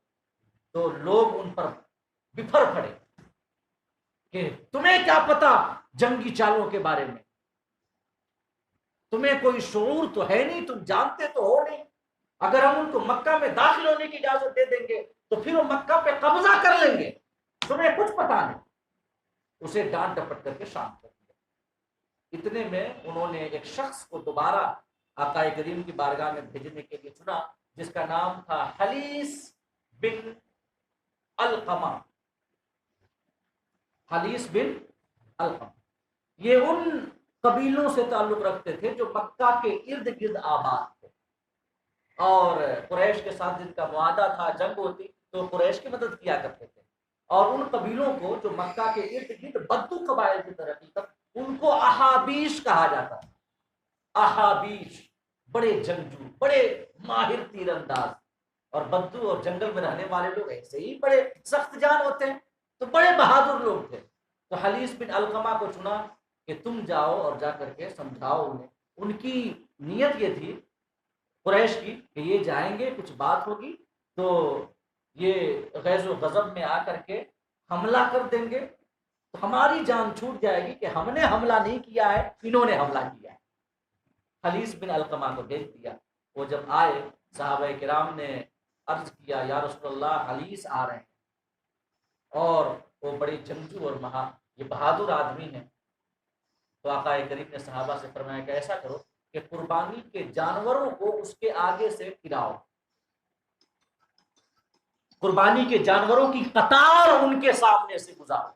تو لوگ ان پر بفر پڑے کہ تمہیں کیا پتا جنگی چالوں کے بارے میں، تمہیں کوئی شعور تو ہے نہیں، تم جانتے تو ہو نہیں. اگر ہم ان کو مکہ میں داخل ہونے کی اجازت دے دیں گے تو پھر وہ مکہ پہ قبضہ کر لیں گے، تمہیں کچھ پتا نہیں. اسے ڈانٹ ڈپٹ کر کے شام کر دیا. اتنے میں انہوں نے ایک شخص کو دوبارہ آقا کریم کی بارگاہ میں بھیجنے کے لیے چنا جس کا نام تھا حلیس بن القمہ. حلیس بن القمہ یہ ان قبیلوں سے تعلق رکھتے تھے جو مکہ کے ارد گرد آباد تھے، اور قریش کے ساتھ جن کا معاہدہ تھا جنگ ہوتی تو قریش کی مدد کیا کرتے تھے. اور ان قبیلوں کو جو مکہ کے ارد گرد بدو قبائل کی ترقی تک ان کو احابیش کہا جاتا تھا. احابیش بڑے جنگجو، بڑے ماہر تیر انداز، اور بدو اور جنگل میں رہنے والے لوگ ایسے ہی بڑے سخت جان ہوتے ہیں، تو بڑے بہادر لوگ تھے. تو حلیس بن القمہ کو چنا کہ تم جاؤ اور جا کر کے سمجھاؤ انہیں. ان کی نیت یہ تھی قریش کی کہ یہ جائیں گے، کچھ بات ہوگی تو یہ غیظ و غضب میں آ کر کے حملہ کر دیں گے تو ہماری جان چھوٹ جائے گی کہ ہم نے حملہ نہیں کیا ہے، انہوں نے حملہ کیا ہے. حلیس بن القمہ کو بھیج دیا. وہ جب آئے صحابہ کرام نے عرض کیا یا رسول اللہ حلیس آ رہے ہیں اور وہ بڑے جنگجو اور یہ بہادر آدمی ہیں. تو آقا کریم نے صحابہ سے فرمایا کہ ایسا کرو کہ قربانی کے جانوروں کو اس کے آگے سے پھراؤ، قربانی کے جانوروں کی قطار ان کے سامنے سے گزارو.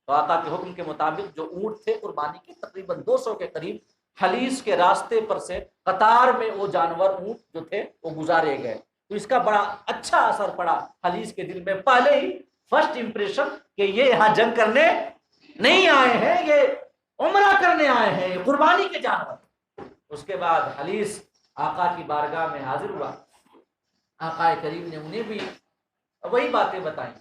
تو آقا کے حکم کے مطابق جو اونٹ تھے قربانی کے تقریباً 200 کے قریب حلیس کے راستے پر سے قطار میں وہ جانور اونٹ جو تھے وہ گزارے گئے. تو اس کا بڑا اچھا اثر پڑا حلیس کے دل میں. پہلے ہی فرسٹ امپریشن کہ یہ یہاں جنگ کرنے نہیں آئے ہیں، یہ عمرہ کرنے آئے ہیں، یہ قربانی کے جانور. اس کے بعد حلیس آقا کی بارگاہ میں حاضر ہوا. آقا کریم نے انہیں بھی وہی باتیں بتائیں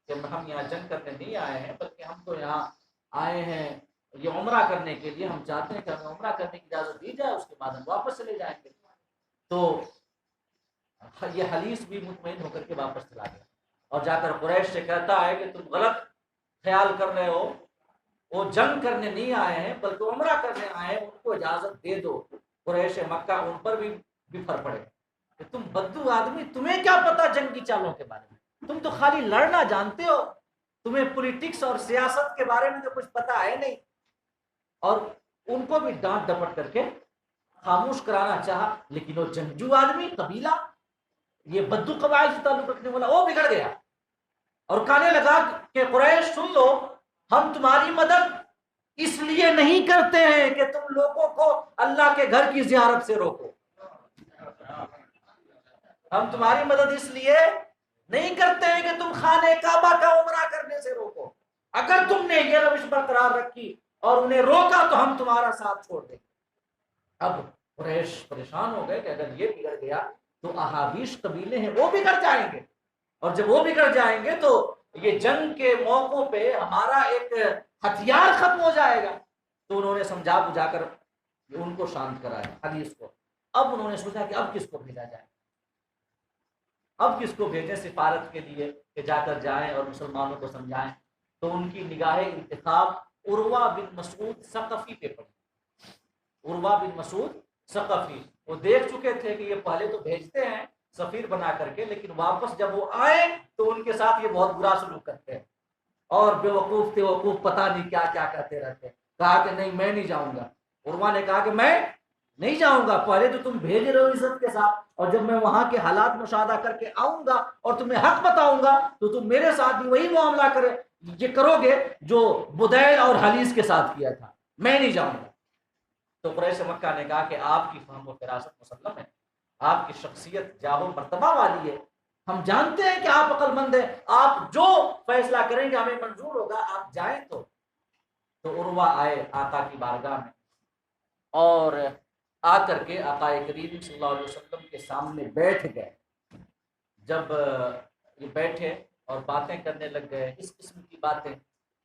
کہ ہم یہاں جنگ کرنے نہیں آئے ہیں بلکہ ہم تو یہاں آئے ہیں یہ عمرہ کرنے کے لیے، ہم چاہتے ہیں کہ ہمیں عمرہ کرنے کی اجازت دی جائے، اس کے بعد ہم واپس چلے جائیں گے. تو یہ حلیس بھی مطمئن ہو کر کے واپس چلا گیا اور جا کر قریش سے کہتا ہے کہ تم غلط خیال کر رہے ہو، وہ جنگ کرنے نہیں آئے ہیں بلکہ عمرہ کرنے آئے ہیں، ان کو اجازت دے دو۔ قریش مکہ ان پر بھی بفر پڑے کہ تم بدو آدمی، تمہیں کیا پتا جنگ کی چالوں کے بارے میں، تم تو خالی لڑنا جانتے ہو، تمہیں پولیٹکس اور سیاست کے بارے میں تو کچھ پتا ہے نہیں۔ اور ان کو بھی ڈانٹ ڈپٹ کر کے خاموش کرانا چاہا، لیکن وہ جنگجو آدمی، قبیلہ، یہ بدو قبائل سے تعلق رکھنے والا، وہ بگڑ گیا اور کہنے لگا کہ قریش سن لو، ہم تمہاری مدد اس لیے نہیں کرتے ہیں کہ تم لوگوں کو اللہ کے گھر کی زیارت سے روکو، ہم تمہاری مدد اس لیے نہیں کرتے ہیں کہ تم خانہ کعبہ کا عمرہ کرنے سے روکو، اگر تم نے یہ روش برقرار رکھی اور انہیں روکا تو ہم تمہارا ساتھ چھوڑ دیں گے۔ اب قریش پریشان ہو گئے کہ اگر یہ بگڑ گیا تو احابیش قبیلے ہیں وہ بگڑ جائیں گے، اور جب وہ بگڑ جائیں گے تو یہ جنگ کے موقعوں پہ ہمارا ایک ہتھیار ختم ہو جائے گا۔ تو انہوں نے سمجھا بجھا کر ان کو شانت کرایا، حدیث کو۔ اب انہوں نے سوچا کہ اب کس کو بھیجا جائے، اب کس کو بھیجیں سفارت کے لیے کہ جا کر جائیں اور مسلمانوں کو سمجھائیں۔ تو ان کی نگاہ انتخاب عروہ بن مسعود ثقفی پہ پڑی۔ عروہ بن مسعود ثقفی، وہ دیکھ چکے تھے کہ یہ پہلے تو بھیجتے ہیں سفیر بنا کر کے، لیکن واپس جب وہ آئے تو ان کے ساتھ یہ بہت برا سلوک کرتے ہیں اور بے وقوف تھے وقوف پتہ نہیں کیا کیا کہتے رہتے ہیں۔ کہا کہ نہیں میں نہیں جاؤں گا۔ عروہ نے کہا کہ میں نہیں جاؤں گا، پہلے تو تم بھیج رہے ہو عزت کے ساتھ، اور جب میں وہاں کے حالات مشاہدہ کر کے آؤں گا اور تمہیں حق بتاؤں گا تو تم میرے ساتھ بھی وہی معاملہ یہ کرو گے جو بدیل اور حلیس کے ساتھ کیا تھا، میں نہیں جاؤں گا۔ تو قریش مکہ نے کہا کہ آپ کی فہم و فراست مسلم ہے، آپ کی شخصیت جاہ و مرتبہ والی ہے، ہم جانتے ہیں کہ آپ عقل مند ہیں، آپ جو فیصلہ کریں گے ہمیں منظور ہوگا، آپ جائیں۔ تو عروہ آئے آقا کی بارگاہ میں اور آ کر کے آقا کریم صلی اللہ علیہ وسلم کے سامنے بیٹھ گئے۔ جب یہ بیٹھے اور باتیں کرنے لگ گئے، اس قسم کی باتیں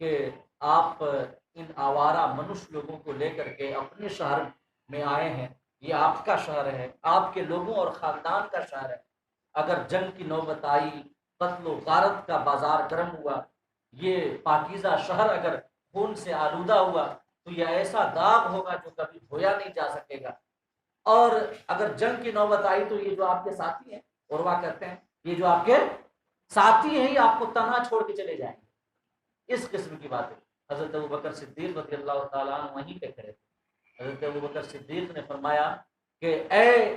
کہ آپ ان آوارہ منش لوگوں کو لے کر کے اپنے شہر میں آئے ہیں، یہ آپ کا شہر ہے، آپ کے لوگوں اور خاندان کا شہر ہے، اگر جنگ کی نوبت آئی، قتل و غارت کا بازار گرم ہوا، یہ پاکیزہ شہر اگر خون سے آلودہ ہوا تو یہ ایسا داغ ہوگا جو کبھی دھویا نہیں جا سکے گا، اور اگر جنگ کی نوبت آئی تو یہ جو آپ کے ساتھی ہیں، عروہ کہتے ہیں یہ جو آپ کے ساتھی ہیں یہ آپ کو تنہا چھوڑ کے چلے جائیں گے۔ اس قسم کی باتیں حضرت ابوبکر صدیق رضی اللہ تعالیٰ عنہ وہیں پہ کھڑے تھے۔ حضرت ابوبکر صدیق نے فرمایا کہ اے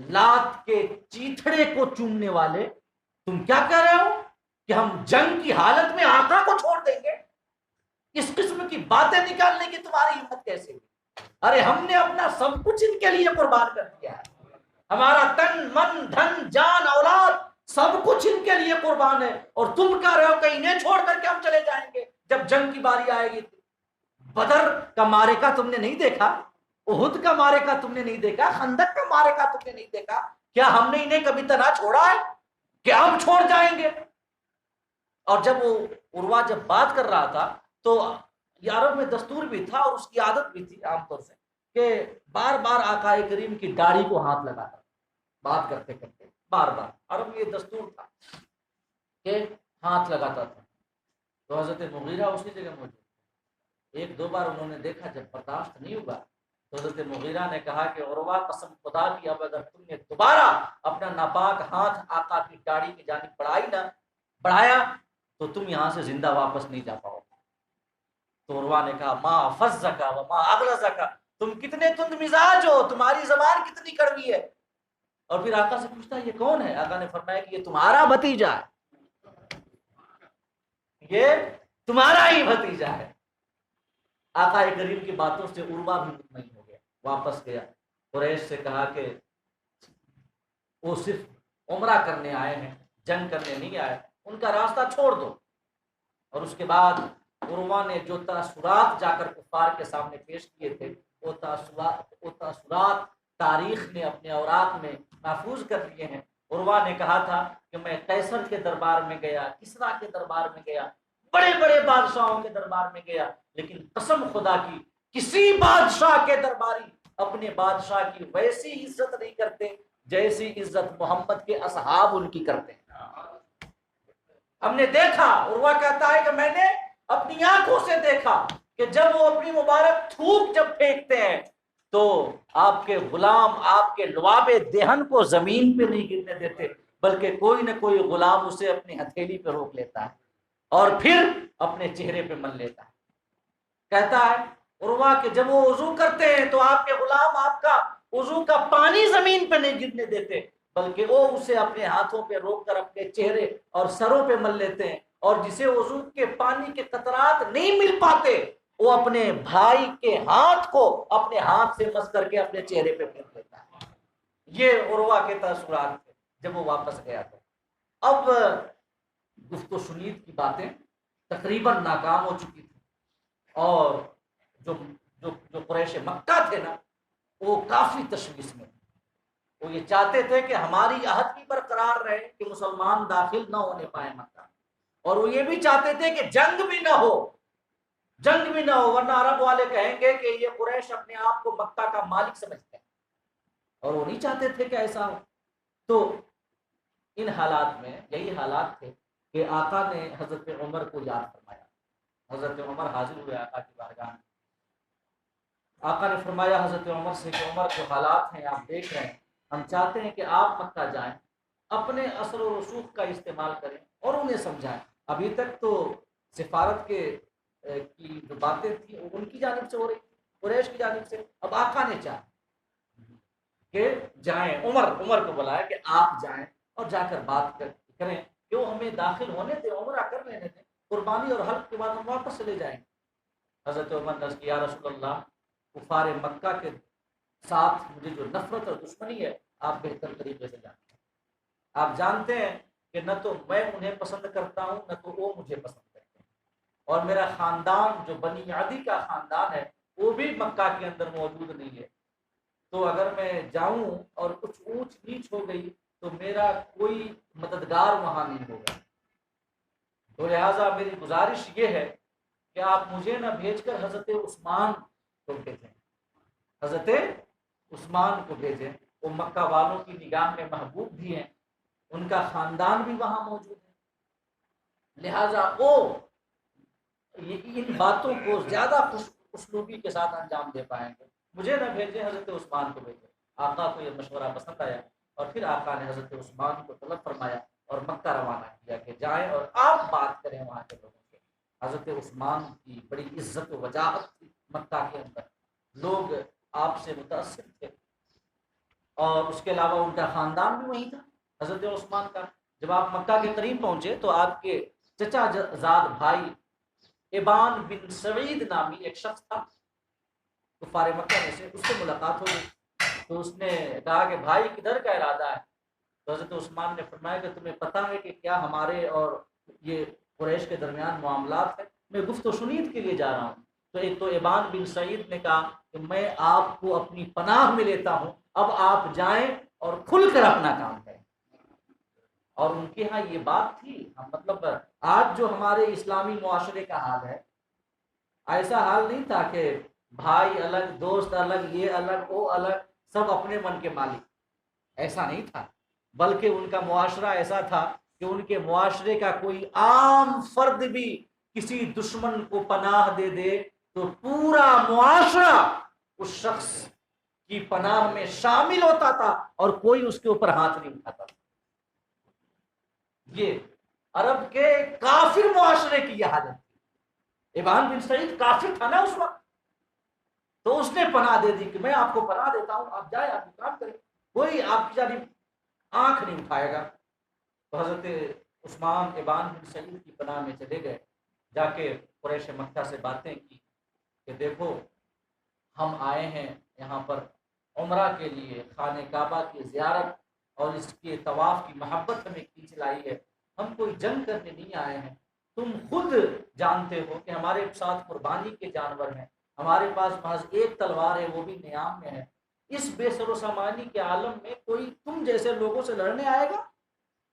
لات کے چیتھڑے کو چومنے والے، تم کیا کہہ رہے ہو کہ ہم جنگ کی حالت میں آقا کو چھوڑ دیں گے؟ اس قسم کی باتیں نکالنے کی تمہاری ہمت کیسے ہوئی؟ ارے ہم نے اپنا سب کچھ ان کے لیے قربان کر دیا ہے، ہمارا تن من دھن جان اولاد سب کچھ ان کے لیے قربان ہے، اور تم کہہ رہے ہو کہ انہیں چھوڑ کر کے ہم چلے جائیں گے جب جنگ کی باری آئے گی؟ بدر کا معرکہ تم نے نہیں دیکھا، احد کا معرکہ تم نے نہیں دیکھا، خندق کا معرکہ تم نے نہیں دیکھا، کیا ہم نے انہیں کبھی تنہا چھوڑا ہے کہ ہم چھوڑ جائیں گے؟ اور جب وہ عروہ جب بات کر رہا تھا تو عرب میں دستور بھی تھا اور اس کی عادت بھی تھی عام طور سے کہ بار بار آقا کریم کی داڑھی کو ہاتھ لگاتا بات کرتے کرتے، بار بار عرب میں یہ دستور تھا کہ ہاتھ لگاتا تھا۔ تو حضرت مغیرہ اسی جگہ موجود، ایک دو بار انہوں نے دیکھا، جب برداشت نہیں ہوا تو حضرت مغیرہ نے کہا کہ عروہ قسم خدا کی اب اگر تم نے دوبارہ اپنا ناپاک ہاتھ آقا کی داڑھی کی جانب بڑھایا تو تم یہاں سے زندہ واپس نہیں جا پاؤ۔ تو عروہ نے کہا ما فزکا و ما اغلظکا، تم کتنے تند مزاج ہو، تمہاری زبان کتنی کڑوی ہے۔ اور پھر آقا سے پوچھتا ہے یہ کون ہے؟ آقا نے فرمایا کہ یہ تمہارا بھتیجا ہے، یہ تمہارا ہی بھتیجا ہے۔ آقا کریم کی باتوں سے عروہ بھی مطمئن ہو گیا، واپس گیا، قریش سے کہا کہ وہ صرف عمرہ کرنے آئے ہیں، جنگ کرنے نہیں آئے، ان کا راستہ چھوڑ دو۔ اور اس کے بعد عروہ نے جو تاثرات جا کر کفار کے سامنے پیش کیے تھے وہ تاثرات تاریخ نے اپنے اوراق میں محفوظ کر لیے ہیں۔ عروہ نے کہا تھا کہ میں قیصر کے دربار میں گیا، کسریٰ کے دربار میں گیا، بڑے بڑے بادشاہوں کے دربار میں گیا، لیکن قسم خدا کی کسی بادشاہ کے درباری اپنے بادشاہ کی ویسی عزت نہیں کرتے جیسی عزت محمد کے اصحاب ان کی کرتے ہیں۔ ہم نے دیکھا، عروہ کہتا ہے کہ میں نے اپنی آنکھوں سے دیکھا کہ جب وہ اپنی مبارک تھوک جب پھینکتے ہیں تو آپ کے غلام آپ کے لعاب دہن کو زمین پہ نہیں گرنے دیتے، بلکہ کوئی نہ کوئی غلام اسے اپنی ہتھیلی پہ روک لیتا ہے اور پھر اپنے چہرے پہ مل لیتا ہے۔ کہتا ہے عروہ کہ جب وہ وضو کرتے ہیں تو آپ کے غلام آپ کا وضو کا پانی زمین پہ نہیں گرنے دیتے، بلکہ وہ اسے اپنے ہاتھوں پہ روک کر اپنے چہرے اور سروں پہ مل لیتے ہیں، اور جسے وضو کے پانی کے قطرات نہیں مل پاتے وہ اپنے بھائی کے ہاتھ کو اپنے ہاتھ سے مس کر کے اپنے چہرے پہ پھینک لیتا ہے۔ یہ عروہ کے تاثرات تھے جب وہ واپس گیا تھا۔ اب گفت و شنید کی باتیں تقریباً ناکام ہو چکی تھی، اور جو جو جو قریش مکہ تھے نا وہ کافی تشویش میں تھے۔ وہ یہ چاہتے تھے کہ ہماری عہد بھی برقرار رہے کہ مسلمان داخل نہ ہونے پائے مکہ، اور وہ یہ بھی چاہتے تھے کہ جنگ بھی نہ ہو، ورنہ عرب والے کہیں گے کہ یہ قریش اپنے آپ کو مکہ کا مالک سمجھتے ہیں، اور وہ نہیں چاہتے تھے کہ ایسا ہو۔ تو ان حالات میں یہی حالات تھے کہ آقا نے حضرت عمر کو یاد فرمایا۔ حضرت عمر حاضر ہوئے آقا کی بارگاہ میں۔ آقا نے فرمایا حضرت عمر سے کہ عمر جو حالات ہیں آپ دیکھ رہے ہیں، ہم چاہتے ہیں کہ آپ مکہ جائیں، اپنے اثر و رسوخ کا استعمال کریں اور انہیں سمجھائیں۔ ابھی تک تو سفارت کے کی جو باتیں تھیں وہ ان کی جانب سے ہو رہی تھی، قریش کی جانب سے۔ اب آقا نے چاہا کہ جائیں، عمر کو بلایا کہ آپ جائیں اور جا کر بات کریں کہ وہ ہمیں داخل ہونے دیں، عمرہ کر لینے دیں، قربانی اور حلق کے بعد ہم واپس چلے جائیں گے۔ حضرت عمر نے کہا یا رسول اللہ، کفار مکہ کے ساتھ مجھے جو نفرت اور دشمنی ہے آپ بہتر طریقے سے جانتے ہیں۔ آپ جانتے ہیں کہ نہ تو میں انہیں پسند کرتا ہوں نہ تو وہ مجھے پسند کرتے ہیں، اور میرا خاندان جو بنی عدی کا خاندان ہے وہ بھی مکہ کے اندر موجود نہیں ہے، تو اگر میں جاؤں اور کچھ اونچ نیچ ہو گئی تو میرا کوئی مددگار وہاں نہیں ہوگا، تو لہٰذا میری گزارش یہ ہے کہ آپ مجھے نہ بھیج کر حضرت عثمان کو بھیجیں، حضرت عثمان کو بھیجیں، وہ مکہ والوں کی نگاہ میں محبوب بھی ہیں، ان کا خاندان بھی وہاں موجود ہے، لہذا وہ ان باتوں کو زیادہ اسلوبی کے ساتھ انجام دے پائیں گے، مجھے نہ بھیجیں، حضرت عثمان کو بھیجیں۔ آقا کو یہ مشورہ پسند آیا اور پھر آقا نے حضرت عثمان کو طلب فرمایا اور مکہ روانہ کیا کہ جائیں اور آپ بات کریں وہاں کے لوگوں سے۔ حضرت عثمان کی بڑی عزت و وجاہت تھی مکہ کے اندر، لوگ آپ سے متاثر تھے، اور اس کے علاوہ ان کا خاندان بھی وہیں تھا حضرت عثمان کا۔ جب آپ مکہ کے قریب پہنچے تو آپ کے چچا زاد بھائی ابان بن سعید نامی ایک شخص تھا کفار مکہ میں سے، اس سے ملاقات ہو گئی، تو اس نے کہا کہ بھائی کدھر کا ارادہ ہے؟ تو حضرت عثمان نے فرمایا کہ تمہیں پتہ ہے کہ کیا ہمارے اور یہ قریش کے درمیان معاملات ہیں، میں گفت و شنید کے لیے جا رہا ہوں۔ تو ایک تو ابان بن سعید نے کہا کہ میں آپ کو اپنی پناہ میں لیتا ہوں، اب آپ جائیں اور کھل کر اپنا کام کریں۔ اور ان کے ہاں یہ بات تھی، مطلب آج جو ہمارے اسلامی معاشرے کا حال ہے، ایسا حال نہیں تھا کہ بھائی الگ، دوست الگ، یہ الگ وہ الگ، سب اپنے من کے مالک، ایسا نہیں تھا، بلکہ ان کا معاشرہ ایسا تھا کہ ان کے معاشرے کا کوئی عام فرد بھی کسی دشمن کو پناہ دے دے تو پورا معاشرہ اس شخص کی پناہ میں شامل ہوتا تھا اور کوئی اس کے اوپر ہاتھ نہیں اٹھاتا تھا۔ یہ عرب کے کافر معاشرے کی یہ حالت تھی۔ ابان بن سعید کافر تھا نا اس وقت، تو اس نے پناہ دے دی کہ میں آپ کو پناہ دیتا ہوں، آپ جائیں، آپ کام کریں، کوئی آپ کی جانب آنکھ نہیں اٹھائے گا۔ تو حضرت عثمان ابان بن سعید کی پناہ میں چلے گئے، جا کے قریش مکہ سے باتیں کی کہ دیکھو ہم آئے ہیں یہاں پر عمرہ کے لیے، خانہ کعبہ کی زیارت اور اس کے طواف کی محبت ہمیں کھینچ لائی ہے، ہم کوئی جنگ کرنے نہیں آئے ہیں، تم خود جانتے ہو کہ ہمارے ساتھ قربانی کے جانور ہیں، ہمارے پاس محض ایک تلوار ہے وہ بھی نیام میں ہے، اس بے سر و سامانی کے عالم میں کوئی تم جیسے لوگوں سے لڑنے آئے گا،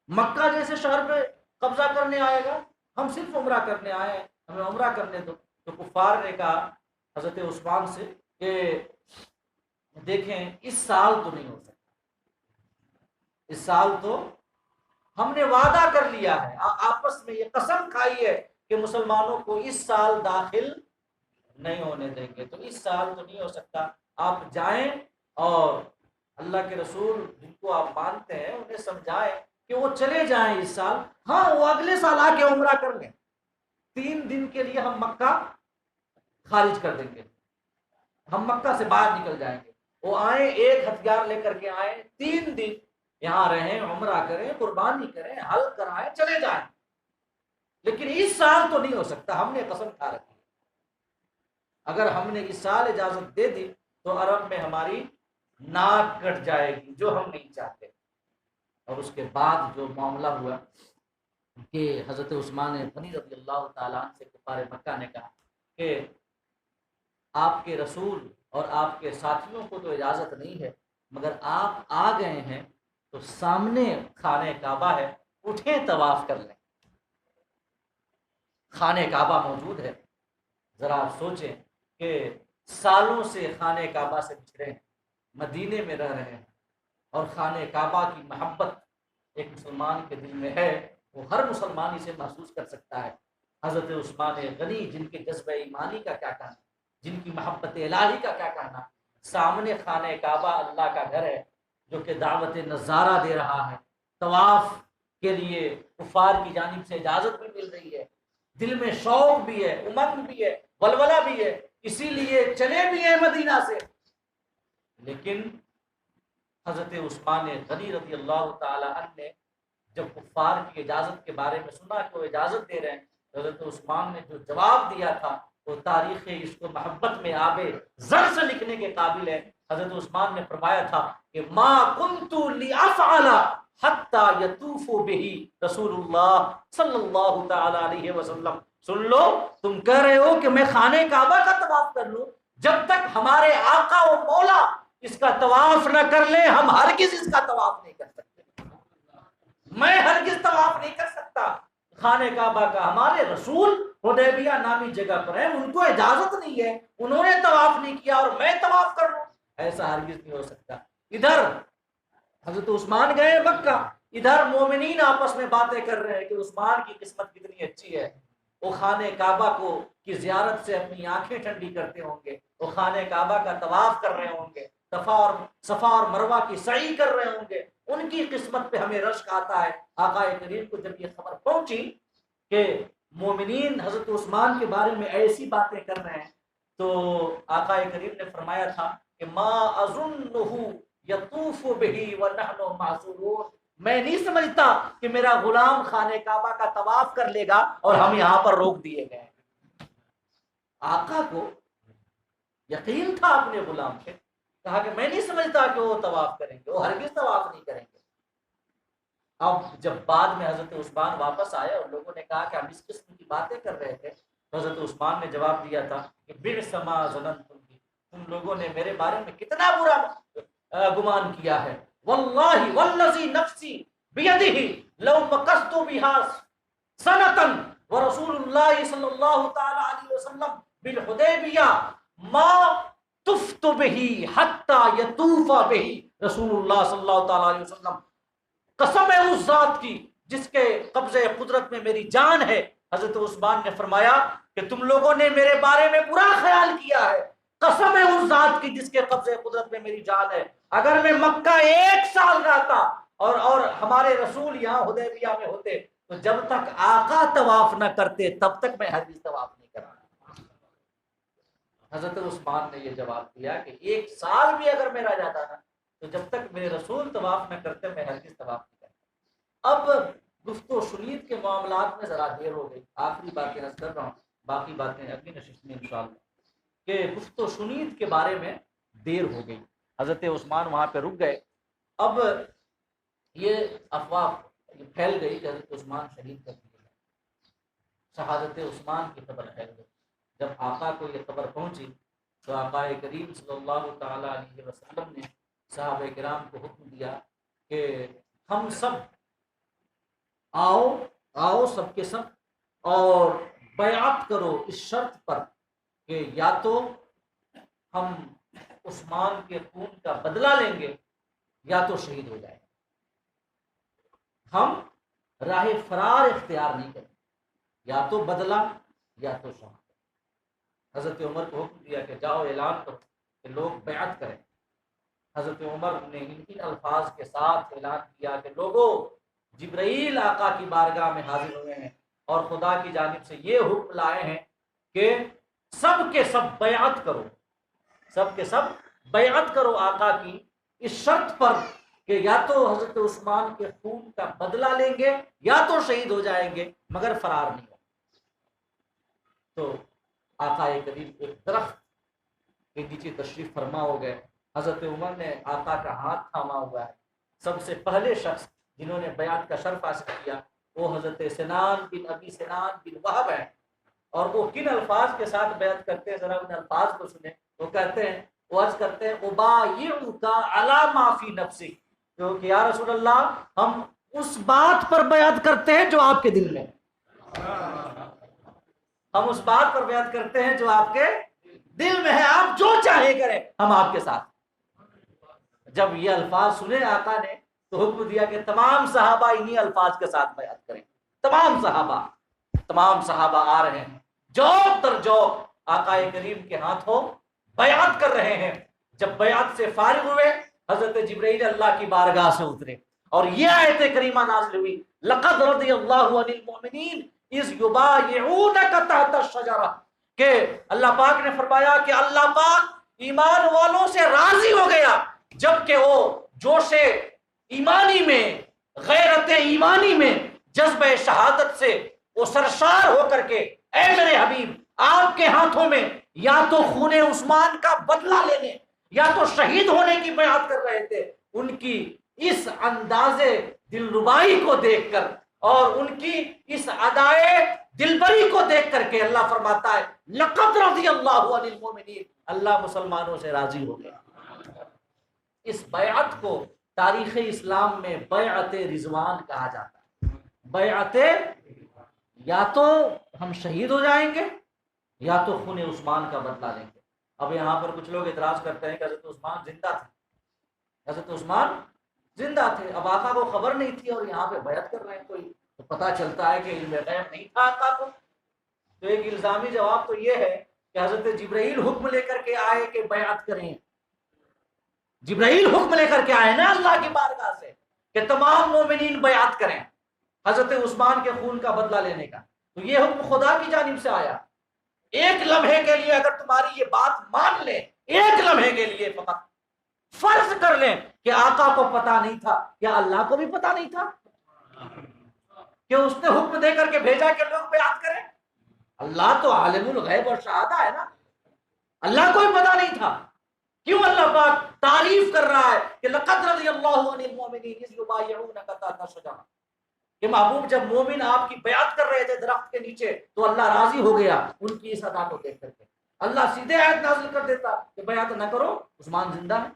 مکہ جیسے شہر پہ قبضہ کرنے آئے گا؟ ہم صرف عمرہ کرنے آئے ہیں، ہمیں عمرہ کرنے دو۔ تو کفار نے کہا حضرت عثمان سے کہ دیکھیں اس سال تو نہیں ہو سکتا، اس سال تو ہم نے وعدہ کر لیا ہے، آپس میں یہ قسم کھائی ہے کہ مسلمانوں کو اس سال داخل نہیں ہونے دیں گے، تو اس سال تو نہیں ہو سکتا، آپ جائیں اور اللہ کے رسول جن کو آپ مانتے ہیں انہیں سمجھائیں کہ وہ چلے جائیں اس سال، ہاں وہ اگلے سال آ کے عمرہ کر لیں، 3 دن کے لیے ہم مکہ خارج کر دیں گے، ہم مکہ سے باہر نکل جائیں گے، وہ آئیں ایک ہتھیار لے کر کے آئیں، 3 دن یہاں رہیں، عمرہ کریں، قربانی کریں، حل کرائیں، چلے جائیں، لیکن اس سال تو نہیں ہو سکتا، ہم نے قسم کھا رکھی ہے، اگر ہم نے اس سال اجازت دے دی تو عرب میں ہماری ناک کٹ جائے گی، جو ہم نہیں چاہتے۔ اور اس کے بعد جو معاملہ ہوا کہ حضرت عثمان غنی رضی اللہ تعالیٰ عنہ سے کفار مکہ نے کہا کہ آپ کے رسول اور آپ کے ساتھیوں کو تو اجازت نہیں ہے، مگر آپ آ گئے ہیں تو سامنے خانہ کعبہ ہے، اٹھیں طواف کر لیں، خانہ کعبہ موجود ہے۔ ذرا آپ سوچیں کہ سالوں سے خانہ کعبہ سے بچھڑے ہیں، مدینے میں رہ رہے ہیں، اور خانہ کعبہ کی محبت ایک مسلمان کے دل میں ہے، وہ ہر مسلمان اسے محسوس کر سکتا ہے۔ حضرت عثمان غنی جن کے جذبہ ایمانی کا کیا کہنا، جن کی محبت الہی کا کیا کہنا، سامنے خانہ کعبہ اللہ کا گھر ہے جو کہ دعوت نظارہ دے رہا ہے، طواف کے لیے کفار کی جانب سے اجازت بھی مل رہی ہے، دل میں شوق بھی ہے، امنگ بھی ہے، ولولہ بھی ہے، اسی لیے چلے بھی ہیں مدینہ سے، لیکن حضرت عثمان غنی رضی اللہ تعالی عنہ نے جب کفار کی اجازت کے بارے میں سنا کہ وہ اجازت دے رہے ہیں، حضرت عثمان نے جو جواب دیا تھا وہ تاریخ اس کو محبت میں آب زر سے لکھنے کے قابل ہے۔ حضرت عثمان نے فرمایا تھا کہ ما کنت لافعل حتی یطوف بہ رسول اللہ صلی اللہ تعالی علیہ وسلم۔ سن لو، تم کہہ رہے ہو کہ میں خانہ کعبہ کا طواف کر لوں، جب تک ہمارے آقا و مولا اس کا طواف نہ کر لیں ہم ہرگز اس کا طواف نہیں کر سکتے، میں ہرگز طواف نہیں کر سکتا خانہ کعبہ کا۔ ہمارے رسول حدیبیہ نامی جگہ پر ہیں، ان کو اجازت نہیں ہے، انہوں نے طواف نہیں کیا اور میں طواف کر لوں، ایسا ہرگز نہیں ہو سکتا۔ ادھر حضرت عثمان گئے مکہ، ادھر مومنین آپس میں باتیں کر رہے ہیں کہ عثمان کی قسمت کتنی اچھی ہے، وہ خانہ کعبہ کو کی زیارت سے اپنی آنکھیں ٹھنڈی کرتے ہوں گے، وہ خانہ کعبہ کا طواف کر رہے ہوں گے، صفا اور مروہ کی سعی کر رہے ہوں گے، ان کی قسمت پہ ہمیں رشک آتا ہے۔ آقا کریم کو جب یہ خبر پہنچی کہ مومنین حضرت عثمان کے بارے میں ایسی باتیں کر رہے ہیں، تو آقا کریم نے فرمایا تھا کہ ما اظنہ یطوف بہ ونحن معذورون، میں نہیں سمجھتا کہ میرا غلام خانہ کعبہ کا طواف کر لے گا اور ہم یہاں پر روک دیے گئے۔ آقا کو یقین تھا اپنے غلام پہ، کہا کہ میں نہیں سمجھتا کہ وہ طواف کریں گے، وہ ہرگز طواف نہیں کریں گے۔ اب جب بعد میں حضرت عثمان واپس آئے اور لوگوں نے کہا کہ ہم اس قسم کی باتیں کر رہے تھے، تو حضرت عثمان نے جواب دیا تھا کہ بئس ما ظننتم بی، تم لوگوں نے میرے بارے میں کتنا برا گمان کیا ہے، واللہ والذی نفسی بیدہ لو مکثت بها سنۃ ورسول اللہ صلی اللہ تعالی علیہ وسلم بالحدیبیہ ما طفت بہ حتی یطوف بہ رسول اللہ صلی اللہ تعالی علیہ وسلم، قسم ہے اس ذات کی جس کے قبضے قدرت میں میری جان ہے۔ حضرت عثمان نے فرمایا کہ تم لوگوں نے میرے بارے میں برا خیال کیا ہے، قسم ہے اس ذات کی جس کے قبضے قدرت میں میری جان ہے، اگر میں مکہ 1 سال رہتا اور ہمارے رسول یہاں حدیبیہ میں ہوتے تو جب تک آقا طواف نہ کرتے تب تک میں ہرگز طواف نہیں کرتا۔ حضرت عثمان نے یہ جواب دیا کہ 1 سال بھی اگر میرا جاتا نا تو جب تک میرے رسول طواف نہ کرتے میں ہرگز طواف نہیں کرتا۔ اب گفت و شنید کے معاملات میں ذرا دیر ہو گئی، آخری باتیں عرض کر رہا ہوں، باقی باتیں اگلی نشست میں انشاءاللہ، کہ گفت و شنید کے بارے میں دیر ہو گئی، حضرت عثمان وہاں پہ رک گئے۔ اب یہ افواہ پھیل گئی کہ حضرت عثمان شہید کر دیے گئے، شہادت عثمان کی خبر پھیل گئی۔ جب آقا کو یہ خبر پہنچی تو آقا کریم صلی اللہ تعالی علیہ وسلم نے صحابہ کرام کو حکم دیا کہ ہم سب آؤ سب کے سب اور بیعت کرو اس شرط پر کہ یا تو ہم عثمان کے خون کا بدلہ لیں گے یا تو شہید ہو جائیں گے۔ ہم راہ فرار اختیار نہیں کریں، یا تو بدلہ یا تو شہادت۔ حضرت عمر کو حکم دیا کہ جاؤ اعلان کرو کہ لوگ بیعت کریں۔ حضرت عمر نے ان الفاظ کے ساتھ اعلان کیا کہ لوگوں، جبرائیل آقا کی بارگاہ میں حاضر ہوئے ہیں اور خدا کی جانب سے یہ حکم لائے ہیں کہ سب کے سب بیعت کرو، سب کے سب بیعت کرو آقا کی، اس شرط پر کہ یا تو حضرت عثمان کے خون کا بدلہ لیں گے یا تو شہید ہو جائیں گے، مگر فرار نہیں ہو۔ تو آقا کریم ایک درخت کے نیچے تشریف فرما ہو گئے۔ حضرت عمر نے آقا کا ہاتھ تھاما ہوا ہے۔ سب سے پہلے شخص جنہوں نے بیعت کا شرف حاصل کیا وہ حضرت سنان بن ابی سنان بن وہب ہے۔ اور وہ کن الفاظ کے ساتھ بیعت کرتے ہیں، ذرا ان الفاظ کو سنیں۔ وہ کہتے ہیں، وہ عرض کرتے ہیں ابایعک علی ما فی نفسی، کہ یا رسول اللہ ہم اس بات پر بیعت کرتے ہیں جو آپ کے دل میں، ہم اس بات پر بیعت کرتے ہیں جو آپ کے دل میں ہے، آپ جو چاہے کریں ہم آپ کے ساتھ۔ جب یہ الفاظ سنے آقا نے تو حکم دیا کہ تمام صحابہ انہی الفاظ کے ساتھ بیعت کریں۔ تمام صحابہ آ رہے ہیں، جوب در جوب آقا کریم کے ہاتھوں بیعت کر رہے ہیں۔ جب بیعت سے فارغ ہوئے، حضرت جبرائیل اللہ کی بارگاہ سے اترے اور یہ آیت کریمہ نازل ہوئی، لقد رضی اللہ عن المؤمنین اذ یبایعونک تحت الشجرہ، کہ اللہ پاک نے فرمایا کہ اللہ پاک ایمان والوں سے راضی ہو گیا جبکہ وہ جوش ایمانی میں، غیرت ایمانی میں، جذبہ شہادت سے وہ سرشار ہو کر کے، اے میرے حبیب آپ کے ہاتھوں میں یا تو خون عثمان کا بدلہ لینے یا تو شہید ہونے کی بیعت کر رہے تھے۔ ان کی اس انداز دلربائی کو دیکھ کر اور ان کی اس ادائے دلبری کو دیکھ کر کے اللہ فرماتا ہے لقد رضی اللہ عن المؤمنین، اللہ مسلمانوں سے راضی ہو گیا۔ اس بیعت کو تاریخ اسلام میں بیعت رضوان کہا جاتا ہے۔ بیعت یا تو ہم شہید ہو جائیں گے یا تو خون عثمان کا بدلہ لیں گے۔ اب یہاں پر کچھ لوگ اعتراض کرتے ہیں کہ حضرت عثمان زندہ تھے، حضرت عثمان زندہ تھے، اب آقا کو خبر نہیں تھی اور یہاں پہ بیعت کر رہے ہیں، کوئی تو پتہ چلتا ہے کہ علم غیب نہیں تھا آقا کو۔ تو ایک الزامی جواب تو یہ ہے کہ حضرت جبرائیل حکم لے کر کے آئے کہ بیعت کریں، جبرائیل حکم لے کر کے آئے نا اللہ کی بارگاہ سے کہ تمام مومنین بیعت کریں حضرت عثمان کے خون کا بدلہ لینے کا۔ تو یہ حکم خدا کی جانب سے آیا۔ ایک لمحے کے لیے اگر تمہاری یہ بات مان لیں، ایک لمحے کے لیے فقط فرض کر لیں کہ آقا کو پتا نہیں تھا، کیا اللہ کو بھی پتا نہیں تھا کہ اس نے حکم دے کر کے بھیجا کہ لوگ بیعت کریں؟ اللہ تو عالم الغیب اور شہادہ ہے نا، اللہ کو بھی پتا نہیں تھا۔ کیوں اللہ پاک تعریف کر رہا ہے کہ لقد رضی اللہ عن المؤمنین اذ یبایعونک تحت الشجرہ، کہ محبوب جب مومن آپ کی بیعت کر رہے تھے درخت کے نیچے تو اللہ راضی ہو گیا ان کی اس ادا کو دیکھ کر کے۔ اللہ سیدھے آیت نازل کر دیتا کہ بیعت نہ کرو، عثمان زندہ ہے۔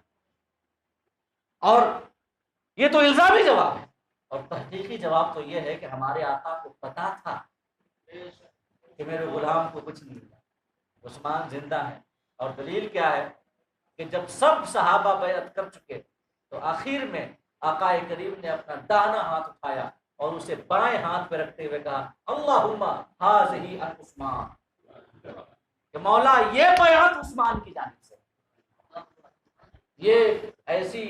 اور یہ تو الزامی جواب ہے، اور تحقیقی جواب تو یہ ہے کہ ہمارے آقا کو پتا تھا کہ میرے غلام کو کچھ نہیں ہوا، عثمان زندہ ہے۔ اور دلیل کیا ہے کہ جب سب صحابہ بیعت کر چکے تو آخر میں آقا کریم نے اپنا دانا ہاتھ اٹھایا اور اسے بائیں ہاتھ پہ رکھتے ہوئے کہا اللہم ھذہ عن عثمان، کہ مولا یہ بیعت عثمان کی جانب سے۔ یہ ایسی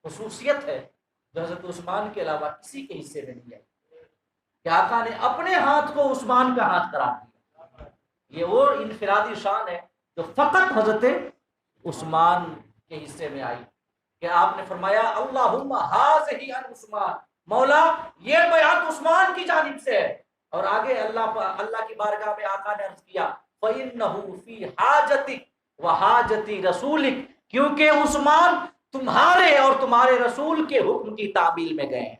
خصوصیت ہے جو حضرت عثمان کے علاوہ کسی کے حصے میں نہیں ہے کہ آقا نے اپنے ہاتھ کو عثمان کا ہاتھ قرار دیا۔ یہ وہ انفرادی شان ہے جو فقط حضرت عثمان کے حصے میں آئی کہ آپ نے فرمایا اللہم ھذہ عن عثمان، مولا یہ بیعت عثمان کی جانب سے ہے۔ اور آگے اللہ کی بارگاہ میں آقا نے عرض کیا فَإِنَّهُ فِي حَاجَتِكَ وَحَاجَتِ رَسُولِكَ، کیونکہ عثمان تمہارے اور تمہارے رسول کے حکم کی تعمیل میں گئے ہیں۔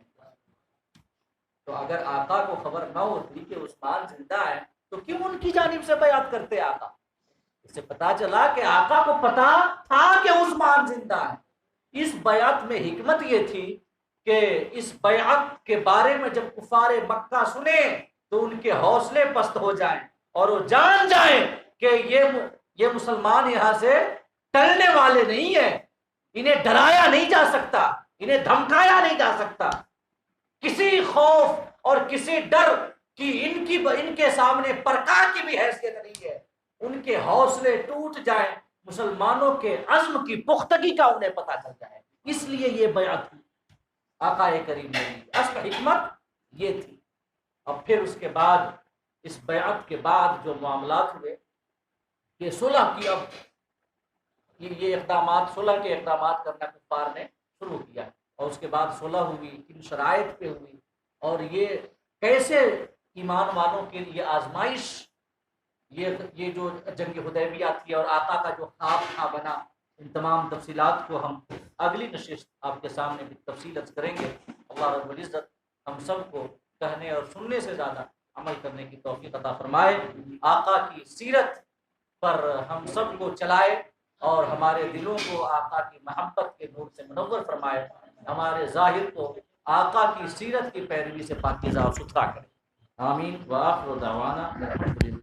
تو اگر آقا کو خبر نہ ہوتی کہ عثمان زندہ ہے تو کیوں ان کی جانب سے بیعت کرتے آقا؟ اس سے پتا چلا کہ آقا کو پتا تھا کہ عثمان زندہ ہے۔ اس بیعت میں حکمت یہ تھی کہ اس بیعت کے بارے میں جب کفار مکہ سنے تو ان کے حوصلے پست ہو جائیں اور وہ جان جائیں کہ یہ مسلمان یہاں سے ٹلنے والے نہیں ہیں، انہیں ڈرایا نہیں جا سکتا، انہیں دھمکایا نہیں جا سکتا۔ کسی خوف اور کسی ڈر کی ان کے سامنے پرکار کی بھی حیثیت نہیں ہے. ان کے حوصلے ٹوٹ جائیں، مسلمانوں کے عزم کی پختگی کا انہیں پتہ چل جائے. اس لیے یہ بیعت تھی آقا کریم نے. اصل حکمت یہ تھی. اب پھر اس کے بعد، اس بیعت کے بعد جو معاملات ہوئے کہ صلح کی، اب یہ اقدامات، صلح کے اقدامات کرنا کفار نے شروع کیا، اور اس کے بعد صلح ہوئی، کن شرائط پہ ہوئی، اور یہ کیسے ایمان والوں کے لیے آزمائش، یہ جو جنگ حدیبیہ تھی اور آقا کا جو خواب تھا بنا، ان تمام تفصیلات کو ہم اگلی نشست آپ کے سامنے بھی تفصیل عرض کریں گے. اللہ رب العزت ہم سب کو کہنے اور سننے سے زیادہ عمل کرنے کی توفیق عطا فرمائے. آقا کی سیرت پر ہم سب کو چلائے اور ہمارے دلوں کو آقا کی محبت کے نور سے منور فرمائے. ہمارے ظاہر کو آقا کی سیرت کی پیروی سے پاکیزہ اور ستھرا کرے. آمین. وآخر دعوانا الحمدللہ.